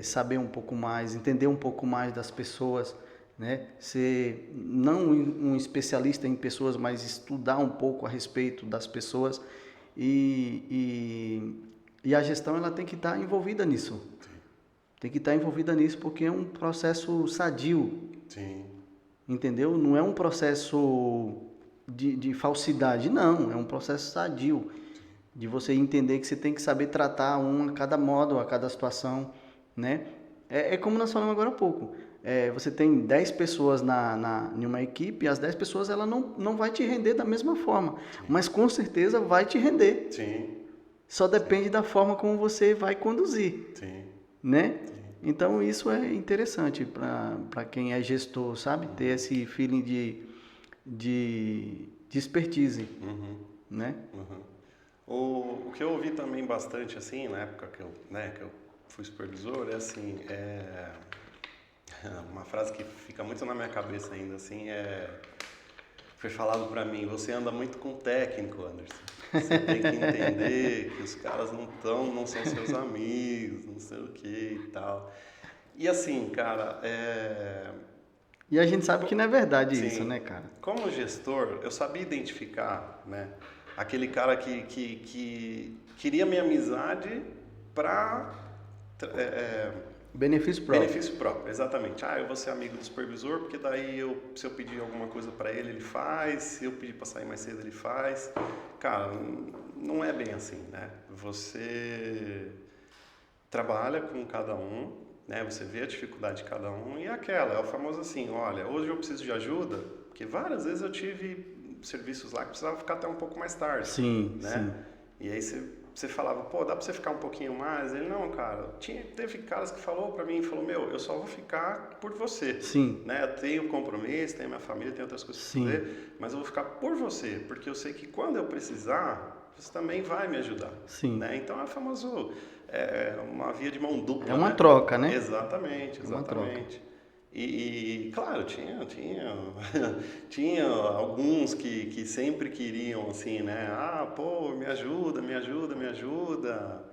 saber um pouco mais, entender um pouco mais das pessoas, né? Ser não um especialista em pessoas, mas estudar um pouco a respeito das pessoas e a gestão ela tem que estar envolvida nisso. Sim. Tem que estar envolvida nisso porque é um processo sadio, Sim. entendeu? Não é um processo de falsidade, não. É um processo sadio de você entender que você tem que saber tratar a cada modo, a cada situação, né? É como nós falamos agora há pouco. Você tem 10 pessoas em uma equipe e as 10 pessoas ela não vai te render da mesma forma, mas com certeza vai te render. Sim. Só depende da forma como você vai conduzir, Sim. né? Então isso é interessante para quem é gestor, sabe? Ter esse feeling de expertise, né? O que eu ouvi também bastante, assim, na época que eu fui supervisor, é assim, uma frase que fica muito na minha cabeça ainda, assim, foi falado pra mim: você anda muito com técnico, Anderson. Você tem que entender que os caras não são seus amigos, não sei o que e tal. E assim, cara, E a gente sabe que não é verdade sim, isso, né, cara? como gestor, eu sabia identificar, né, aquele cara que queria minha amizade para Benefício próprio. benefício próprio, exatamente. Eu vou ser amigo do supervisor, porque daí se eu pedir alguma coisa para ele, ele faz. Se eu pedir para sair mais cedo, ele faz. Cara, não é bem assim, né? Você trabalha com cada um, né? Você vê a dificuldade de cada um e é o famoso assim: olha, hoje eu preciso de ajuda, porque várias vezes eu tive serviços lá que precisava ficar até um pouco mais tarde. Sim, né? sim. E aí você falava: pô, dá pra você ficar um pouquinho mais? Ele: não, cara. Teve caras que falou pra mim, meu, eu só vou ficar por você. Sim. Né? Eu tenho compromisso, tenho minha família, tenho outras coisas pra fazer, mas eu vou ficar por você, porque eu sei que quando eu precisar, você também vai me ajudar. Sim. Né? Então é famoso, uma via de mão dupla. É uma né? troca, né? Exatamente, É uma troca. exatamente. Claro, tinha alguns que sempre queriam assim, né? Pô, me ajuda, me ajuda, me ajuda.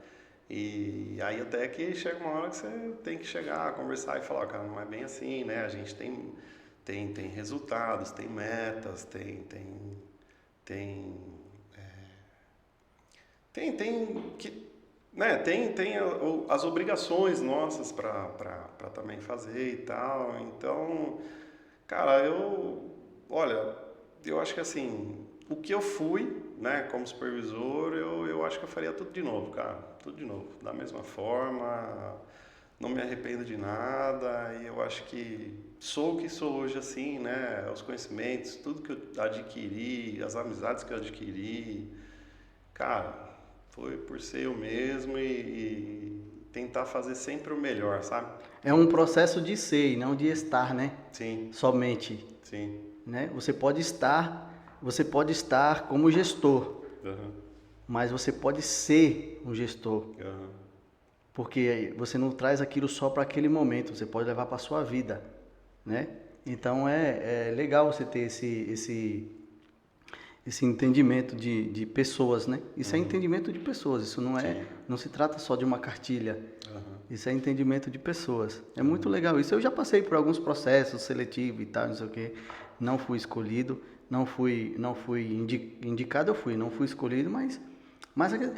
E aí até que chega uma hora que você tem que chegar, conversar e falar: cara, não é bem assim, né? A gente tem resultados, tem metas, tem que, né, tem as obrigações nossas para também fazer e tal. Então, cara, olha, eu acho que assim, o que eu fui, né, como supervisor, eu acho que eu faria tudo de novo, cara, tudo de novo, da mesma forma, não me arrependo de nada, e eu acho que sou o que sou hoje, assim, né, os conhecimentos, tudo que eu adquiri, as amizades que eu adquiri, cara, foi por ser eu mesmo e tentar fazer sempre o melhor, sabe? É um processo de ser e não de estar, né? Sim, Somente, sim. né? Você pode estar como gestor, Uhum, mas você pode ser um gestor, uhum. porque você não traz aquilo só para aquele momento, você pode levar para sua vida, né? Então é legal você ter esse entendimento de pessoas, né? Isso é entendimento de pessoas, isso não se trata só de uma cartilha. Isso é entendimento de pessoas. É muito legal isso. Eu já passei por alguns processos seletivos e tal, não sei o quê. Não fui escolhido, não fui indicado, não fui escolhido, mas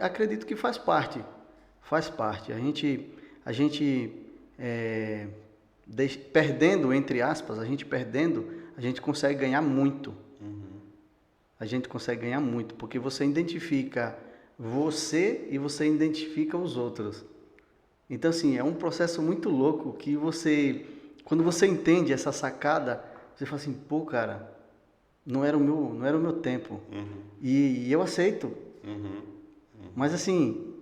acredito que faz parte. Faz parte. A gente perdendo, entre aspas, a gente consegue ganhar muito. A gente consegue ganhar muito, porque você identifica você e você identifica os outros. Então, assim, é um processo muito louco que quando você entende essa sacada, você fala assim: pô, cara, não era o meu tempo. E eu aceito. Mas assim,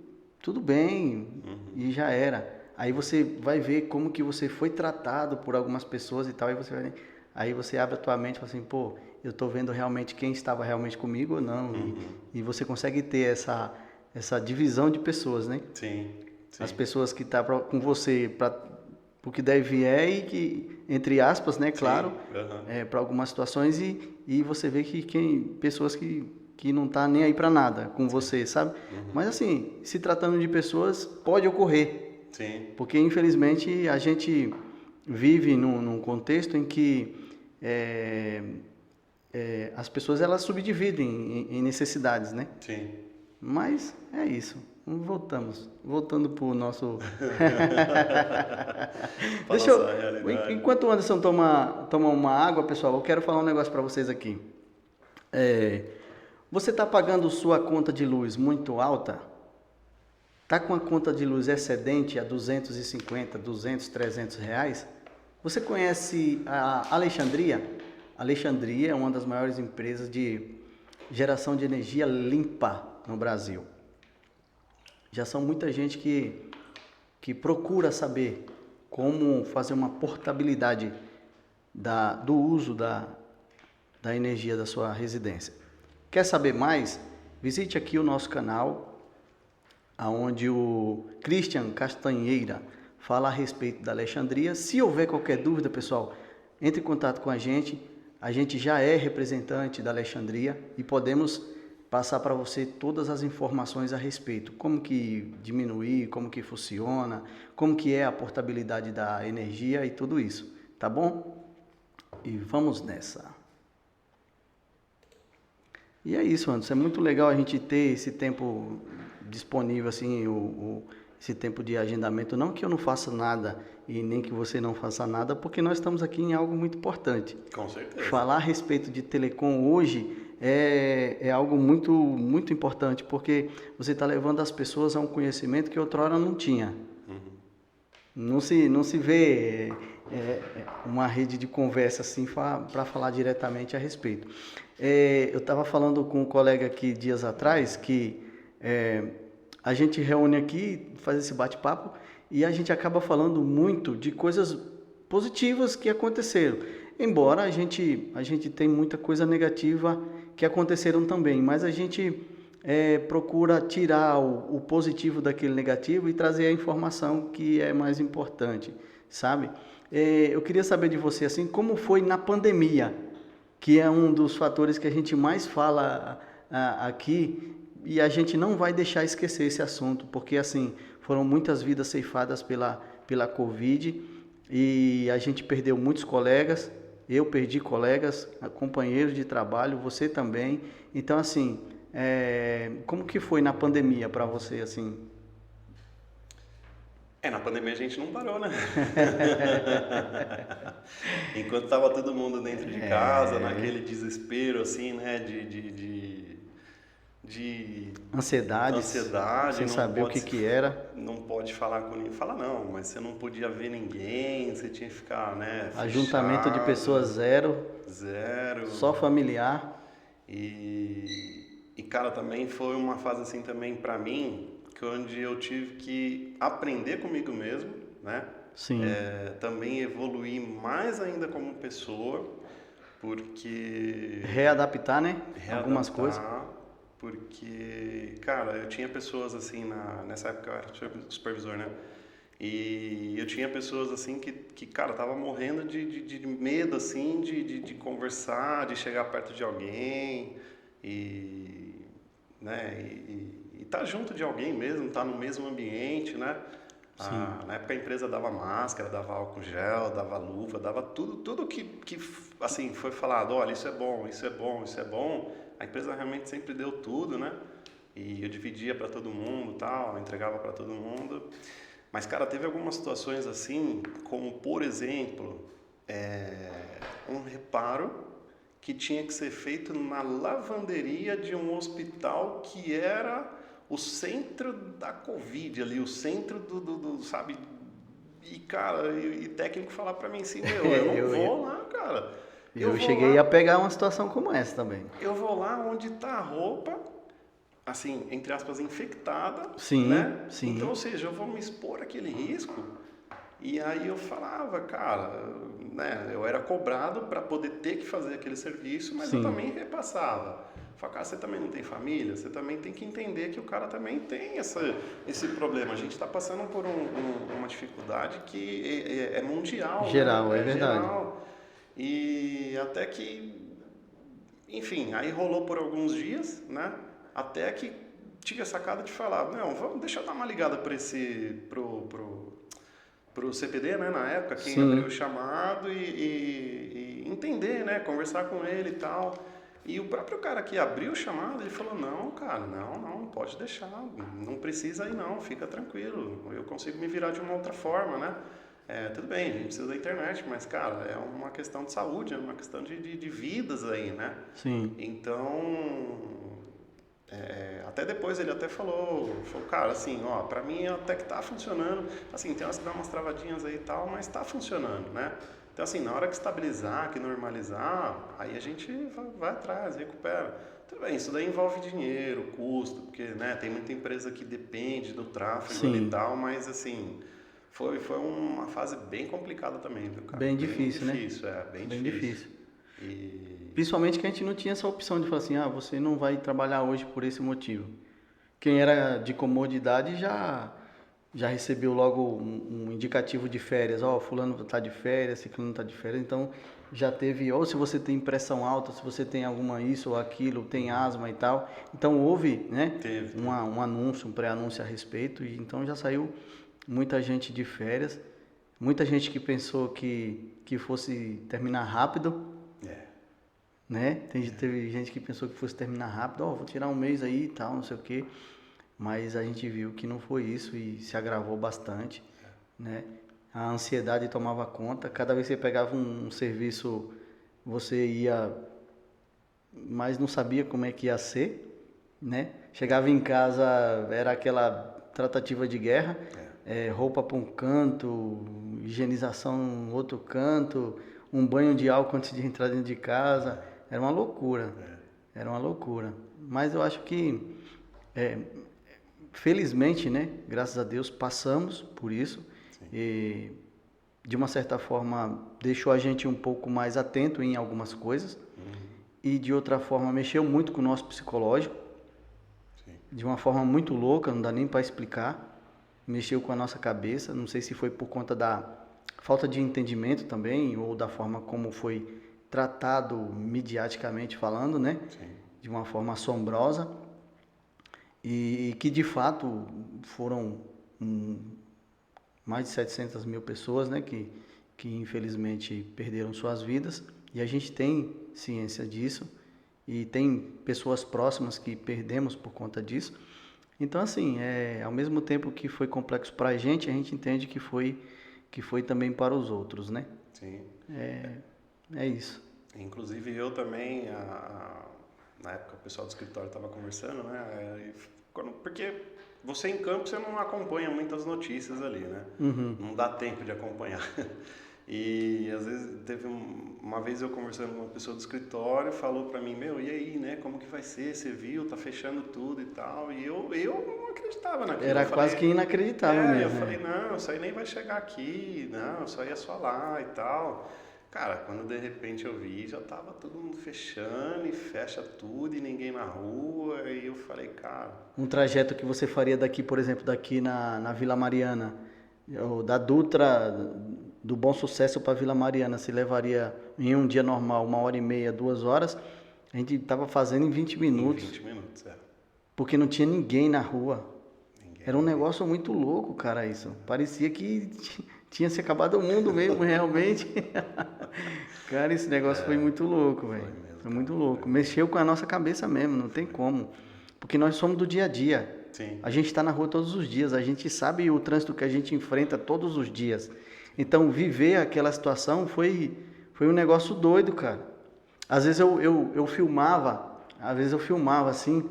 tudo bem, e já era. Aí você vai ver como que você foi tratado por algumas pessoas e tal, aí você abre a tua mente e fala assim, pô, eu tô vendo realmente quem estava realmente comigo ou não. E você consegue ter essa divisão de pessoas, né? Sim, As sim, pessoas que estão com você para o que deve e que, entre aspas, né, claro, sim, aham, para algumas situações e você vê que pessoas que não tá nem aí para nada com você, sabe? Mas assim, se tratando de pessoas, pode ocorrer, sim, porque infelizmente a gente vive num contexto em que é, as pessoas elas subdividem em necessidades, né? sim. Mas é isso. Voltando pro nosso. Para Deixa eu. nossa realidade. Enquanto o Anderson toma uma água, pessoal, eu quero falar um negócio para vocês aqui. É, você está pagando sua conta de luz muito alta? Está com a conta de luz excedente a 250, 200, 300 reais? Você conhece a Alexandria? Alexandria é uma das maiores empresas de geração de energia limpa no Brasil. Já são muita gente que procura saber como fazer uma portabilidade do uso da energia da sua residência. Quer saber mais? Visite aqui o nosso canal, onde o Christian Castanheira fala a respeito da Alexandria. Se houver qualquer dúvida, pessoal, entre em contato com a gente. A gente já é representante da Alexandria e podemos passar para você todas as informações a respeito, como que diminuir, como que funciona, como que é a portabilidade da energia e tudo isso, tá bom? E vamos nessa. E é isso, Anderson, é muito legal a gente ter esse tempo disponível, assim, esse tempo de agendamento. Não que eu não faça nada e nem que você não faça nada, porque nós estamos aqui em algo muito importante. Com certeza. Falar a respeito de telecom hoje é algo muito, muito importante, porque você está levando as pessoas a um conhecimento que outrora não tinha. Não se vê uma rede de conversa assim para falar diretamente a respeito. Eu estava falando com um colega aqui dias atrás que a gente reúne aqui, faz esse bate-papo e a gente acaba falando muito de coisas positivas que aconteceram. Embora a gente tem muita coisa negativa que aconteceram também, mas a gente procura tirar o positivo daquele negativo e trazer a informação que é mais importante, sabe? Eu queria saber de você, assim, como foi na pandemia, que é um dos fatores que a gente mais fala aqui, e a gente não vai deixar esquecer esse assunto, porque, assim, foram muitas vidas ceifadas pela Covid, e a gente perdeu muitos colegas, eu perdi colegas, companheiros de trabalho, você também. Então, assim, como que foi na pandemia para você, assim? Na pandemia a gente não parou, né? Enquanto tava todo mundo dentro de casa, naquele desespero, assim, né? De Ansiedades, ansiedade, sem não saber o pode, que era. não pode falar com ninguém. Fala não, mas você não podia ver ninguém, você tinha que ficar, né, Ajuntamento de fechado, pessoas zero, zero. só familiar. E cara, também foi uma fase assim também pra mim, que onde eu tive que aprender comigo mesmo, né? Sim. Também evoluir mais ainda como pessoa, porque Readaptar, né? Algumas coisas. readaptar, porque, cara, eu tinha pessoas assim, nessa época eu era supervisor, né? E eu tinha pessoas assim que cara, tava morrendo de medo, assim, de conversar, de chegar perto de alguém né? E tá junto de alguém mesmo, tá no mesmo ambiente, né? Na época a empresa dava máscara, dava álcool gel, dava luva, dava tudo que assim, foi falado, olha, isso é bom, isso é bom, isso é bom. A empresa realmente sempre deu tudo, né? E eu dividia para todo mundo, tal, entregava para todo mundo. Mas, cara, teve algumas situações assim, como, por exemplo, um reparo que tinha que ser feito na lavanderia de um hospital que era o centro da Covid ali, o centro sabe? E, cara, e técnico falar pra mim assim, meu, eu não vou lá, cara. Eu vou cheguei lá, a pegar uma situação como essa também. eu vou lá onde tá a roupa, assim, entre aspas, infectada, Sim, né? sim. Então, ou seja, eu vou me expor àquele risco. E aí eu falava, cara, né? Eu era cobrado para poder ter que fazer aquele serviço, mas eu Sim. também repassava. Falei, cara, você também não tem família? Você também tem que entender que o cara também tem esse problema. A gente está passando por uma dificuldade que é mundial, Geral, né? é É verdade. geral. E até que, enfim, aí rolou por alguns dias, né? Até que tive a sacada de falar, não, deixa eu dar uma ligada para pro CPD, né, na época, quem abriu o Sim, chamado e entender, né, conversar com ele e tal. E o próprio cara que abriu o chamado, ele falou, não, cara, não, pode deixar, não precisa ir não, fica tranquilo, eu consigo me virar de uma outra forma, né. Tudo bem, a gente precisa da internet, mas, cara, é uma questão de saúde, é uma questão de vidas aí, né. sim. Então, até depois ele até falou, cara, assim, ó, pra mim até que tá funcionando, assim, tem umas que dá umas travadinhas aí e tal, mas tá funcionando, né? Então, assim, na hora que estabilizar, que normalizar, aí a gente vai atrás, recupera. Tudo bem, isso daí envolve dinheiro, custo, porque, né, tem muita empresa que depende do tráfego ali e Sim. tal, mas, assim, foi uma fase bem complicada também, viu, cara? Bem Bem difícil, né? difícil, bem Bem difícil. difícil. E... Principalmente que a gente não tinha essa opção de falar assim, ah, você não vai trabalhar hoje por esse motivo. Quem era de comodidade já recebeu logo um indicativo de férias. Ó, fulano está de férias, ciclano está de férias. Então já teve, ou se você tem pressão alta, se você tem alguma isso ou aquilo, tem asma e tal. Então houve, né, Teve. um anúncio, um pré-anúncio a respeito. E então já saiu muita gente de férias. Muita gente que pensou que fosse terminar rápido, É. né? Teve gente que pensou que fosse terminar rápido, ó, vou tirar um mês aí e tal, não sei o quê. Mas a gente viu que não foi isso e se agravou bastante, né? A ansiedade tomava conta. Cada vez que você pegava um serviço, você ia, mas não sabia como é que ia ser, né? Chegava em casa, era aquela tratativa de guerra, roupa para um canto, higienização no outro canto, um banho de álcool antes de entrar dentro de casa. Era uma loucura. Era uma loucura. Mas eu acho que, é, felizmente, né? Graças a Deus, passamos por isso. E, de uma certa forma, deixou a gente um pouco mais atento em algumas coisas. E, de outra forma, mexeu muito com o nosso psicológico. Sim. De uma forma muito louca, não dá nem para explicar. Mexeu com a nossa cabeça. Não sei se foi por conta da falta de entendimento também, ou da forma como foi tratado midiaticamente falando, né? Sim. De uma forma assombrosa. E que de fato foram mais de 700 mil pessoas, né? Que infelizmente perderam suas vidas. E a gente tem ciência disso. E tem pessoas próximas que perdemos por conta disso. Então, assim, ao mesmo tempo que foi complexo para a gente entende que foi também para os outros, né? Sim. É isso. Inclusive eu também, na época o pessoal do escritório estava conversando, né? Porque você em campo você não acompanha muitas notícias ali, né? Não dá tempo de acompanhar. E às vezes teve uma vez eu conversando com uma pessoa do escritório, falou pra mim, meu, e aí, né? Como que vai ser? Você viu? Tá fechando tudo e tal. E eu não acreditava naquilo. Era Eu quase falei, que inacreditável mesmo. eu falei, não, isso aí nem vai chegar aqui, não, isso aí é só lá e tal. Cara, quando de repente eu vi, já tava todo mundo fechando e fecha tudo e ninguém na rua. E eu falei, cara... Um trajeto que você faria daqui, por exemplo, daqui na Vila Mariana, ou da Dutra, do Bom Sucesso para Vila Mariana, se levaria em um dia normal 1h30, 2 horas, a gente estava fazendo em 20 minutos. Em 20 minutos, Porque não tinha ninguém na rua. Ninguém. Era um negócio muito louco, cara, isso. Parecia que tinha se acabado o mundo mesmo, realmente. Cara, esse negócio foi muito louco, velho. Foi muito louco. Mexeu com a nossa cabeça mesmo, não tem como. Porque nós somos do dia a dia. Sim. A gente está na rua todos os dias, a gente sabe o trânsito que a gente enfrenta todos os dias. Então, viver aquela situação foi um negócio doido, cara. Às vezes eu filmava assim,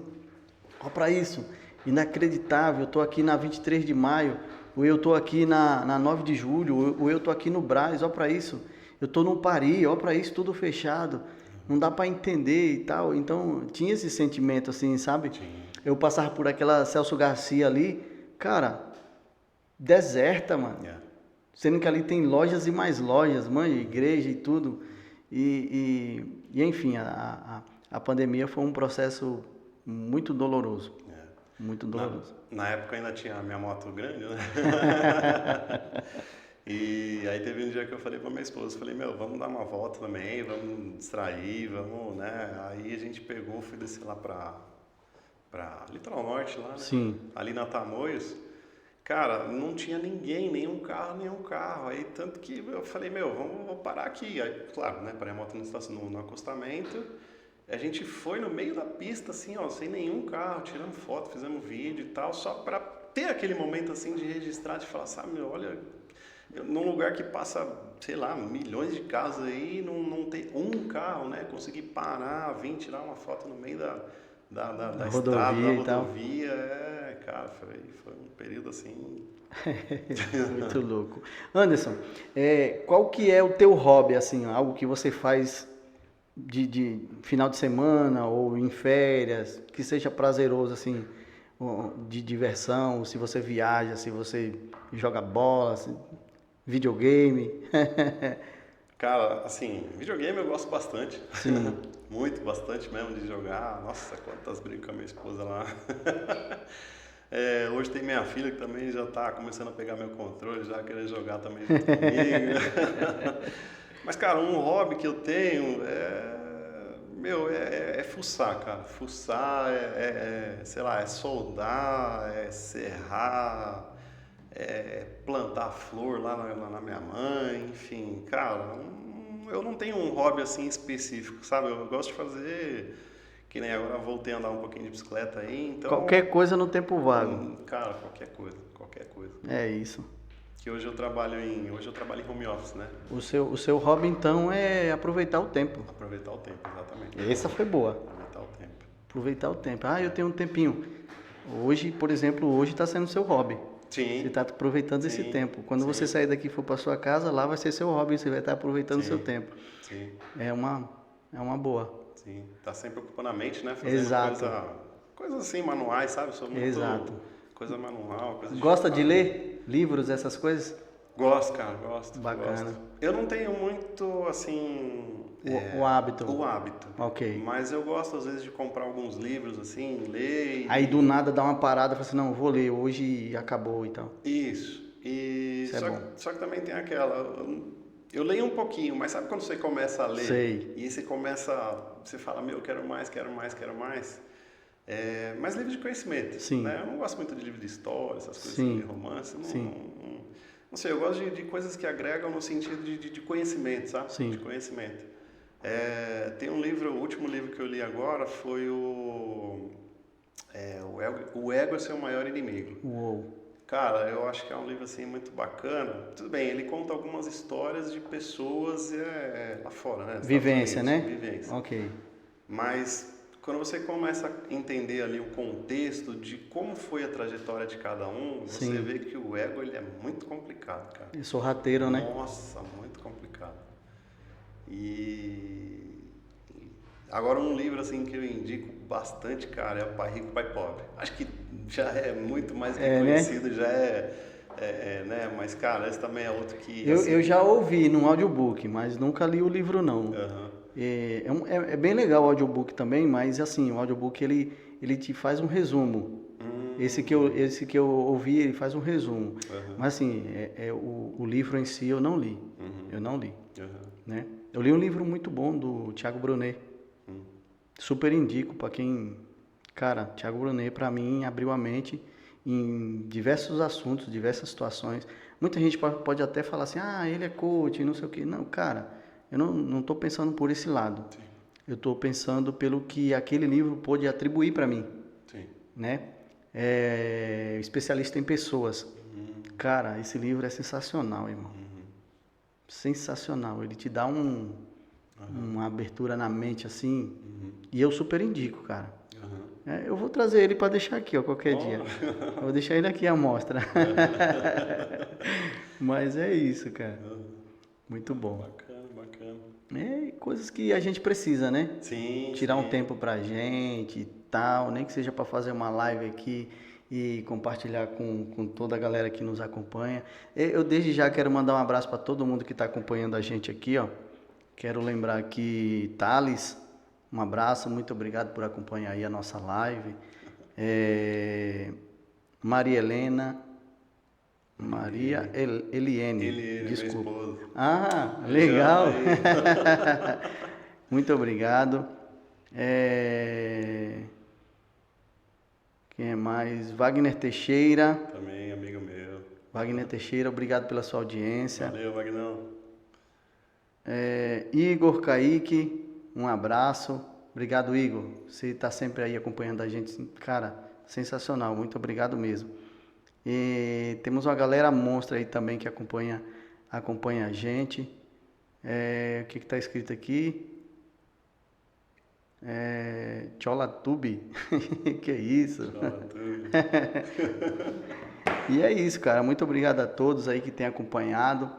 ó pra isso, inacreditável, eu tô aqui na 23 de maio, ou eu tô aqui na 9 de julho, ou eu tô aqui no Brás, ó pra isso, eu tô no Paris, ó pra isso, tudo fechado, não dá pra entender e tal. Então, tinha esse sentimento assim, sabe? Sim. Eu passava por aquela Celso Garcia ali, cara, deserta, mano. Yeah. Sendo que ali tem lojas e mais lojas, mano, igreja e tudo. E enfim, a pandemia foi um processo muito doloroso. Yeah. Muito doloroso. Na época ainda tinha a minha moto grande, né? E aí teve um dia que eu falei pra minha esposa, falei, meu, vamos dar uma volta também, vamos distrair, vamos, né? Aí a gente pegou, fui descer lá pra Litoral Norte, lá, né? Sim. Ali na Tamoios. Cara, não tinha ninguém, nenhum carro. Aí tanto que eu falei, meu, vou parar aqui. Aí, claro, né? Parei a moto no acostamento. A gente foi no meio da pista, assim, ó, sem nenhum carro, tirando foto, fizemos vídeo e tal, só pra ter aquele momento, assim, de registrar, de falar, sabe, meu, olha, num lugar que passa, sei lá, milhões de carros aí, não tem um carro, né? Consegui parar, vim tirar uma foto no meio da estrada, da rodovia, cara, foi um período assim... Muito louco. Anderson, qual que é o teu hobby, assim, algo que você faz de final de semana ou em férias, que seja prazeroso, assim, de diversão, se você viaja, se você joga bola, videogame? Cara, assim, videogame eu gosto bastante. Sim. Muito, bastante mesmo de jogar. Nossa, quantas brincas com a minha esposa lá. Hoje tem minha filha que também já tá começando a pegar meu controle, já querer jogar também junto comigo. Mas, cara, um hobby que eu tenho é fuçar, cara. Fuçar sei lá, é soldar, é serrar, plantar flor lá na minha mãe, enfim, cara, eu não tenho um hobby assim específico, sabe? Eu gosto de fazer, que nem agora voltei a andar um pouquinho de bicicleta aí, então... Qualquer coisa no tempo vago. Cara, qualquer coisa. É isso. Que hoje eu trabalho em home office, né? O seu hobby, então, é aproveitar o tempo. Aproveitar o tempo, exatamente. Essa foi boa. Aproveitar o tempo. Aproveitar o tempo. Eu tenho um tempinho. Hoje, por exemplo, hoje está sendo seu hobby. Sim. Você está aproveitando esse tempo. Quando você sair daqui e for para sua casa, lá vai ser seu hobby, você vai estar aproveitando o seu tempo. Sim. É uma boa. Sim. Tá sempre ocupando a mente, né? Fazendo Exato. Coisas assim, manuais, sabe? Sou muito Exato. coisa manual, coisa Gosta de ler livros, essas coisas? Gosto, cara, gosto. Bacana. Gosto. Eu não tenho muito, assim... O hábito. O hábito. Ok. Mas eu gosto, às vezes, de comprar alguns livros, assim, ler... Aí, do nada, dá uma parada e fala assim, não, vou ler hoje e acabou e tal. Isso. Isso é bom. Só que também tem aquela... Eu leio um pouquinho, mas sabe quando você começa a ler? Sei. E você você fala, meu, quero mais. Mas livro de conhecimento. Sim. Né? Eu não gosto muito de livro de história, essas coisas Sim. de romance. Sim. Não sei, eu gosto de coisas que agregam no sentido de conhecimento, sabe? Sim. De conhecimento. Tem um livro, o último livro que eu li agora foi o Ego é Seu Maior Inimigo. Uou. Cara, eu acho que é um livro assim muito bacana. Tudo bem, ele conta algumas histórias de pessoas lá fora, né? Vivência, né? Vivência. Ok. Mas quando você começa a entender ali o contexto de como foi a trajetória de cada um, você vê que o ego ele é muito complicado, cara. Eu sou rateiro, né? Nossa, muito complicado. E agora um livro assim que eu indico bastante, cara, é o Pai Rico, Pai Pobre. Acho que já é muito mais reconhecido, né? Já né? Mas, cara, esse também é outro que... Eu já ouvi num audiobook, mas nunca li o livro, não. Uhum. É bem legal o audiobook também, mas assim, o audiobook ele te faz um resumo. Esse que eu ouvi, ele faz um resumo. Uhum. Mas assim, o livro em si eu não li. Uhum. Eu não li. Uhum. Né? Eu li um livro muito bom do Thiago Brunet. Super indico para quem... Cara, Thiago Brunet para mim abriu a mente em diversos assuntos, diversas situações. Muita gente pode até falar assim, ele é coach, não sei o quê. Não, cara, eu não estou pensando por esse lado. Sim. Eu estou pensando pelo que aquele livro pôde atribuir para mim. Sim. Né? Especialista em pessoas. Cara, esse livro é sensacional, irmão. Sensacional. Ele te dá uma abertura na mente assim. E eu super indico, cara. Eu vou trazer ele para deixar aqui, qualquer dia. Eu vou deixar ele aqui à mostra. Mas é isso, cara. Muito bom. Bacana. Coisas que a gente precisa, né? Sim. Tirar um tempo pra gente, tal, nem que seja para fazer uma live aqui e compartilhar com toda a galera que nos acompanha. Eu desde já quero mandar um abraço para todo mundo que está acompanhando a gente aqui, ó. Quero lembrar aqui, Thales, um abraço, muito obrigado por acompanhar aí a nossa live. Maria Helena, Eliene, desculpa. Meu esposo. Ah, legal. Muito obrigado. Quem é mais? Wagner Teixeira. Também, amigo meu. Wagner Teixeira, obrigado pela sua audiência. Valeu, Wagnão. Igor Kaique, um abraço. Obrigado, Igor. Você está sempre aí acompanhando a gente. Cara, sensacional. Muito obrigado mesmo. E temos uma galera monstra aí também que acompanha a gente. O que está escrito aqui? Cholatube. Que é isso? Cholatube. E é isso, cara. Muito obrigado a todos aí que têm acompanhado,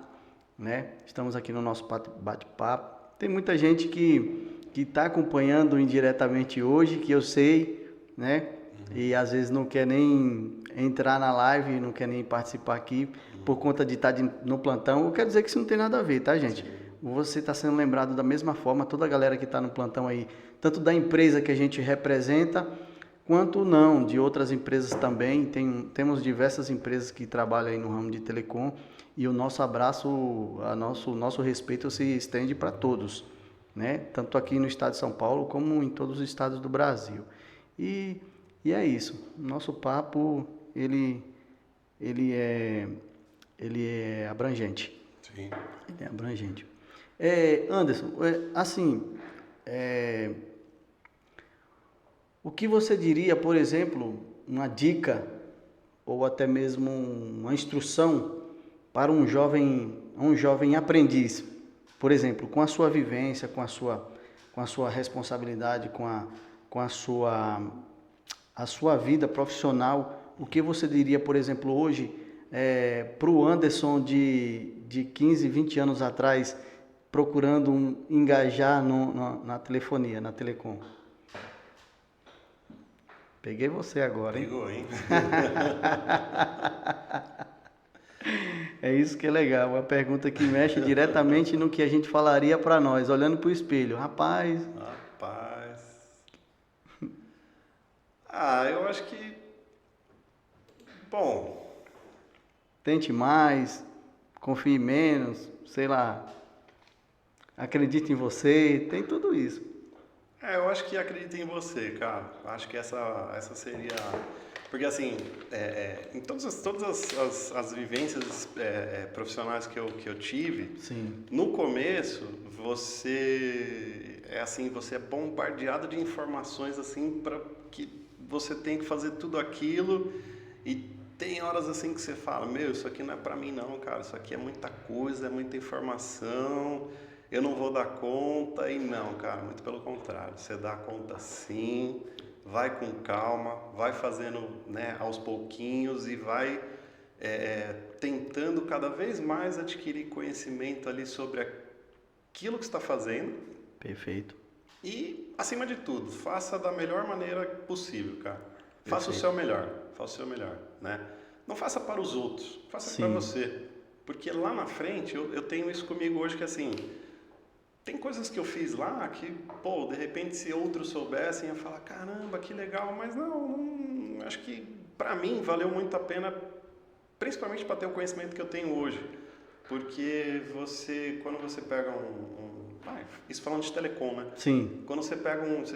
né? Estamos aqui no nosso bate-papo. Tem muita gente que está acompanhando indiretamente hoje, que eu sei, né? E às vezes não quer nem entrar na live, não quer nem participar aqui por conta de estar no plantão. Eu quero dizer que isso não tem nada a ver, tá, gente? Você está sendo lembrado da mesma forma, toda a galera que está no plantão aí, tanto da empresa que a gente representa, quanto não, de outras empresas também. Temos diversas empresas que trabalham aí no ramo de telecom e o nosso abraço, nosso respeito se estende para todos, né? Tanto aqui no estado de São Paulo como em todos os estados do Brasil. E é isso. Nosso papo, ele é abrangente. Sim. Ele é abrangente. Anderson, o que você diria, por exemplo, uma dica ou até mesmo uma instrução para um jovem aprendiz, por exemplo, com a sua vivência, com a sua responsabilidade, com a sua vida profissional, o que você diria, por exemplo, hoje, para o Anderson de 15, 20 anos atrás, procurando engajar na telefonia, na telecom? Peguei você agora, hein? Pegou, hein? É isso que é legal, uma pergunta que mexe diretamente no que a gente falaria para nós, olhando para o espelho. Rapaz... eu acho que... Bom... Tente mais, confie menos, sei lá, acredite em você, tem tudo isso. Eu acho que acredite em você, cara. Acho que essa seria... Porque assim, em todas as vivências profissionais que eu tive, sim, no começo, você é bombardeado de informações assim, para que você tem que fazer tudo aquilo, e tem horas assim que você fala, isso aqui não é pra mim não, cara, isso aqui é muita coisa, é muita informação, eu não vou dar conta. E não, cara, muito pelo contrário, você dá conta sim, vai com calma, vai fazendo, né, aos pouquinhos e vai tentando cada vez mais adquirir conhecimento ali sobre aquilo que está fazendo. Perfeito. E, acima de tudo, faça da melhor maneira possível, cara. Perfeito. Faça o seu melhor, né? Não faça para os outros, faça para você. Porque lá na frente, eu tenho isso comigo hoje, que assim, tem coisas que eu fiz lá que, de repente, se outros soubessem, eu ia falar, caramba, que legal, mas não acho que para mim valeu muito a pena, principalmente para ter o conhecimento que eu tenho hoje. Porque quando você pega isso falando de telecom, né? Sim. Quando você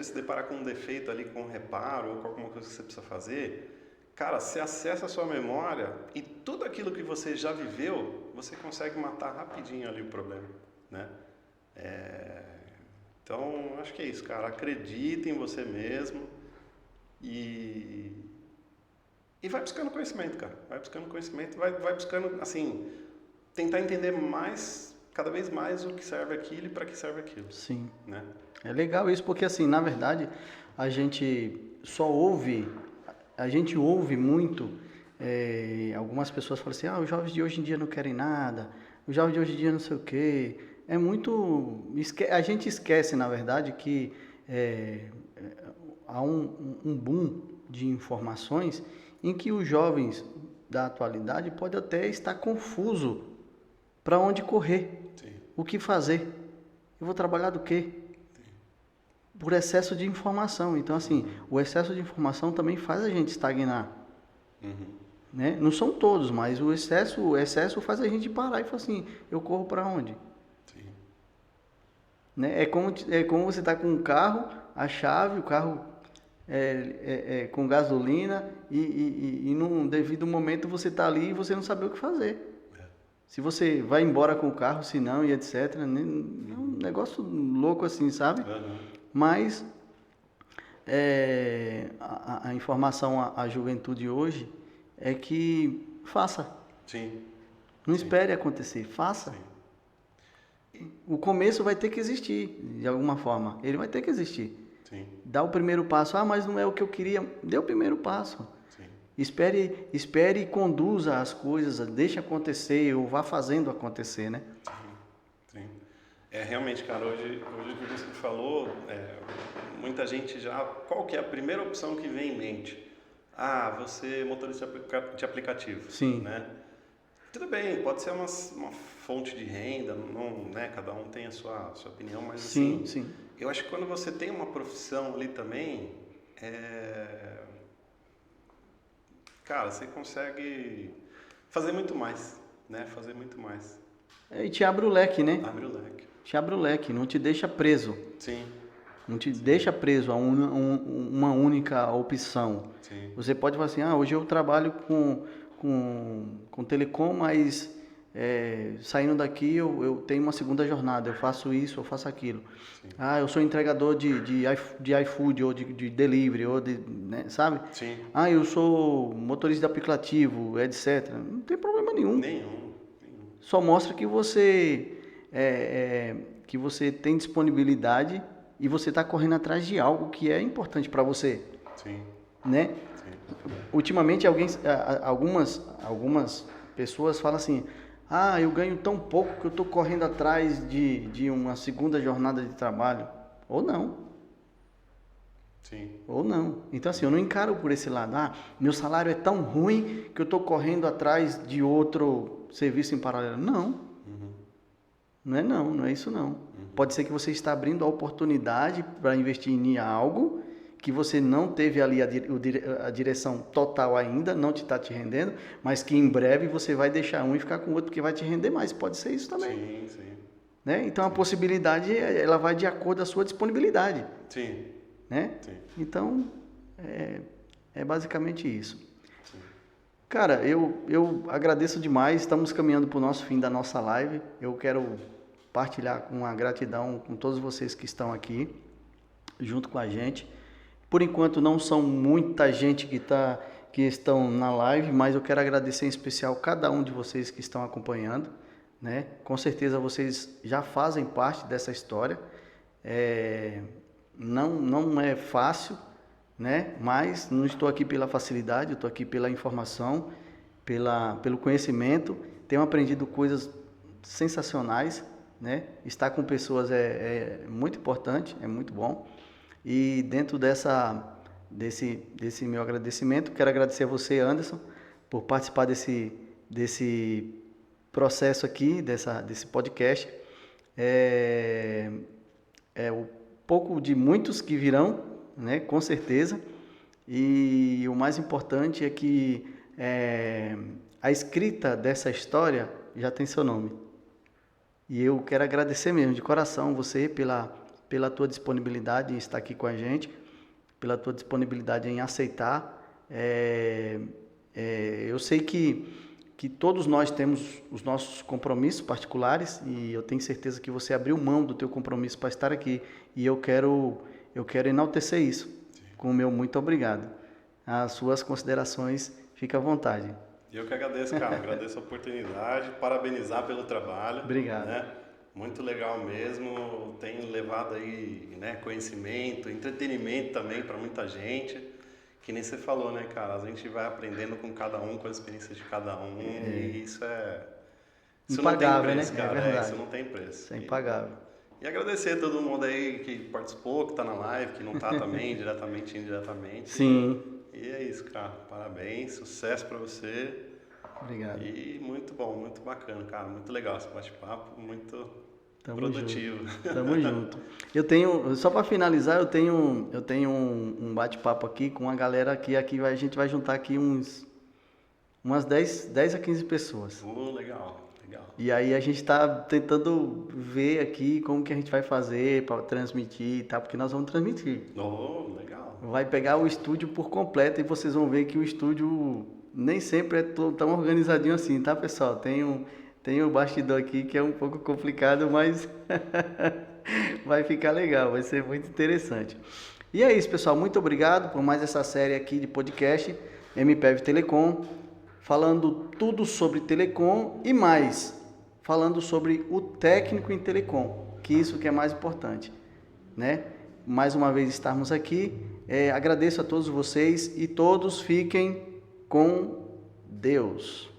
se depara com um defeito ali, com um reparo ou com alguma coisa que você precisa fazer, cara, você acessa a sua memória e tudo aquilo que você já viveu, você consegue matar rapidinho ali o problema, né? Então, acho que é isso, cara. Acredite em você mesmo e vai buscando conhecimento, cara. Vai buscando conhecimento, vai buscando, assim, tentar entender cada vez mais o que serve aquilo e para que serve aquilo. Sim. Né? É legal isso, porque assim, na verdade, a gente ouve muito, algumas pessoas falam assim, os jovens de hoje em dia não querem nada, os jovens de hoje em dia não sei o quê. A gente esquece, na verdade, que há um boom de informações em que os jovens da atualidade podem até estar confuso para onde correr, Sim. o que fazer. Eu vou trabalhar do quê? Por excesso de informação. Então, assim, o excesso de informação também faz a gente estagnar. Né? Não são todos, mas o excesso faz a gente parar e falar assim, eu corro para onde? Sim. Né? É como você está com um carro, a chave, o carro com gasolina e num devido momento você está ali e você não sabe o que fazer. Se você vai embora com o carro, se não e etc. É um negócio louco assim, sabe? Mas a informação à juventude hoje é que faça. Sim. Não espere acontecer, faça. Sim. O começo vai ter que existir, de alguma forma. Ele vai ter que existir. Sim. Dá o primeiro passo. Ah, mas não é o que eu queria. Dê o primeiro passo. Sim. Espere e conduza as coisas, deixe acontecer ou vá fazendo acontecer, né? Sim. Realmente, cara, hoje o que você falou, muita gente já... Qual que é a primeira opção que vem em mente? Ah, você é motorista de aplicativo. Sim. Né? Tudo bem, pode ser uma fonte de renda, não, né? Cada um tem a sua opinião, mas sim, assim, sim. Eu acho que quando você tem uma profissão ali também, cara, você consegue fazer muito mais, né? Fazer muito mais. E te abre o leque, né? Abre o leque. Te abre o leque, não te deixa preso. Sim. Não te deixa preso a uma única opção. Sim. Você pode falar assim, hoje eu trabalho com telecom, mas saindo daqui eu tenho uma segunda jornada, eu faço isso, eu faço aquilo. Sim. Eu sou entregador de iFood ou de delivery, ou né, sabe? Sim. Eu sou motorista de aplicativo, etc. Não tem problema nenhum. Nenhum. Só mostra que você tem disponibilidade e você está correndo atrás de algo que é importante para você. Sim. Né? Sim. Ultimamente algumas pessoas falam assim, eu ganho tão pouco que eu estou correndo atrás de uma segunda jornada de trabalho. Ou não. Sim. Ou não. Então assim, eu não encaro por esse lado. Meu salário é tão ruim que eu estou correndo atrás de outro serviço em paralelo. Não. Não é isso não. Pode ser que você está abrindo a oportunidade para investir em algo que você não teve ali a direção total ainda, não está te rendendo, mas que em breve você vai deixar um e ficar com o outro que vai te render mais. Pode ser isso também. Sim, sim. Né? Então a possibilidade ela vai de acordo com a sua disponibilidade. Sim. Né? Sim. Então é basicamente isso. Sim. Cara, eu agradeço demais. Estamos caminhando para o nosso fim da nossa live. Eu quero partilhar com a gratidão com todos vocês que estão aqui junto com a gente. Por enquanto não são muita gente que estão na live, mas eu quero agradecer em especial cada um de vocês que estão acompanhando, né? Com certeza vocês já fazem parte dessa história. Não é fácil, né? Mas não estou aqui pela facilidade, eu estou aqui pela informação, pelo conhecimento. Tenho aprendido coisas sensacionais, né? Estar com pessoas é muito importante, é muito bom. E dentro desse meu agradecimento, quero agradecer a você, Anderson, por participar desse processo aqui, desse podcast. O pouco de muitos que virão, né, com certeza. E o mais importante é que a escrita dessa história já tem seu nome. E eu quero agradecer mesmo, de coração, você pela tua disponibilidade em estar aqui com a gente, pela tua disponibilidade em aceitar. Eu sei que todos nós temos os nossos compromissos particulares e eu tenho certeza que você abriu mão do teu compromisso para estar aqui e eu quero enaltecer isso. Sim. Com o meu muito obrigado. As suas considerações, fica à vontade. Eu que agradeço, cara. Agradeço a oportunidade, parabenizar pelo trabalho. Obrigado. Né? Muito legal mesmo, tem levado aí, né, conhecimento, entretenimento também para muita gente, que nem você falou, né, cara, a gente vai aprendendo com cada um, com a experiência de cada um, e isso impagável, não tem preço, né? cara, é verdade. Isso não tem preço. Isso é impagável. E agradecer a todo mundo aí que participou, que tá na live, que não tá também, diretamente e indiretamente. Sim. E é isso, cara. Parabéns, sucesso pra você. Obrigado. E muito bom, muito bacana, cara. Muito legal esse bate-papo, muito Tamo produtivo. Junto. Tamo junto. Eu tenho, só para finalizar, eu tenho um bate-papo aqui com uma galera que a gente vai juntar aqui umas 10 a 15 pessoas. Legal, legal. E aí a gente está tentando ver aqui como que a gente vai fazer para transmitir e tal, porque nós vamos transmitir. Legal. Vai pegar o estúdio por completo e vocês vão ver que o estúdio nem sempre é tão organizadinho assim, tá, pessoal? Tem o bastidor aqui que é um pouco complicado, mas vai ficar legal, vai ser muito interessante. E é isso, pessoal. Muito obrigado por mais essa série aqui de podcast MPEV Telecom, falando tudo sobre telecom e mais, falando sobre o técnico em telecom, que isso que é mais importante, né? Mais uma vez estarmos aqui. Agradeço a todos vocês e todos fiquem com Deus.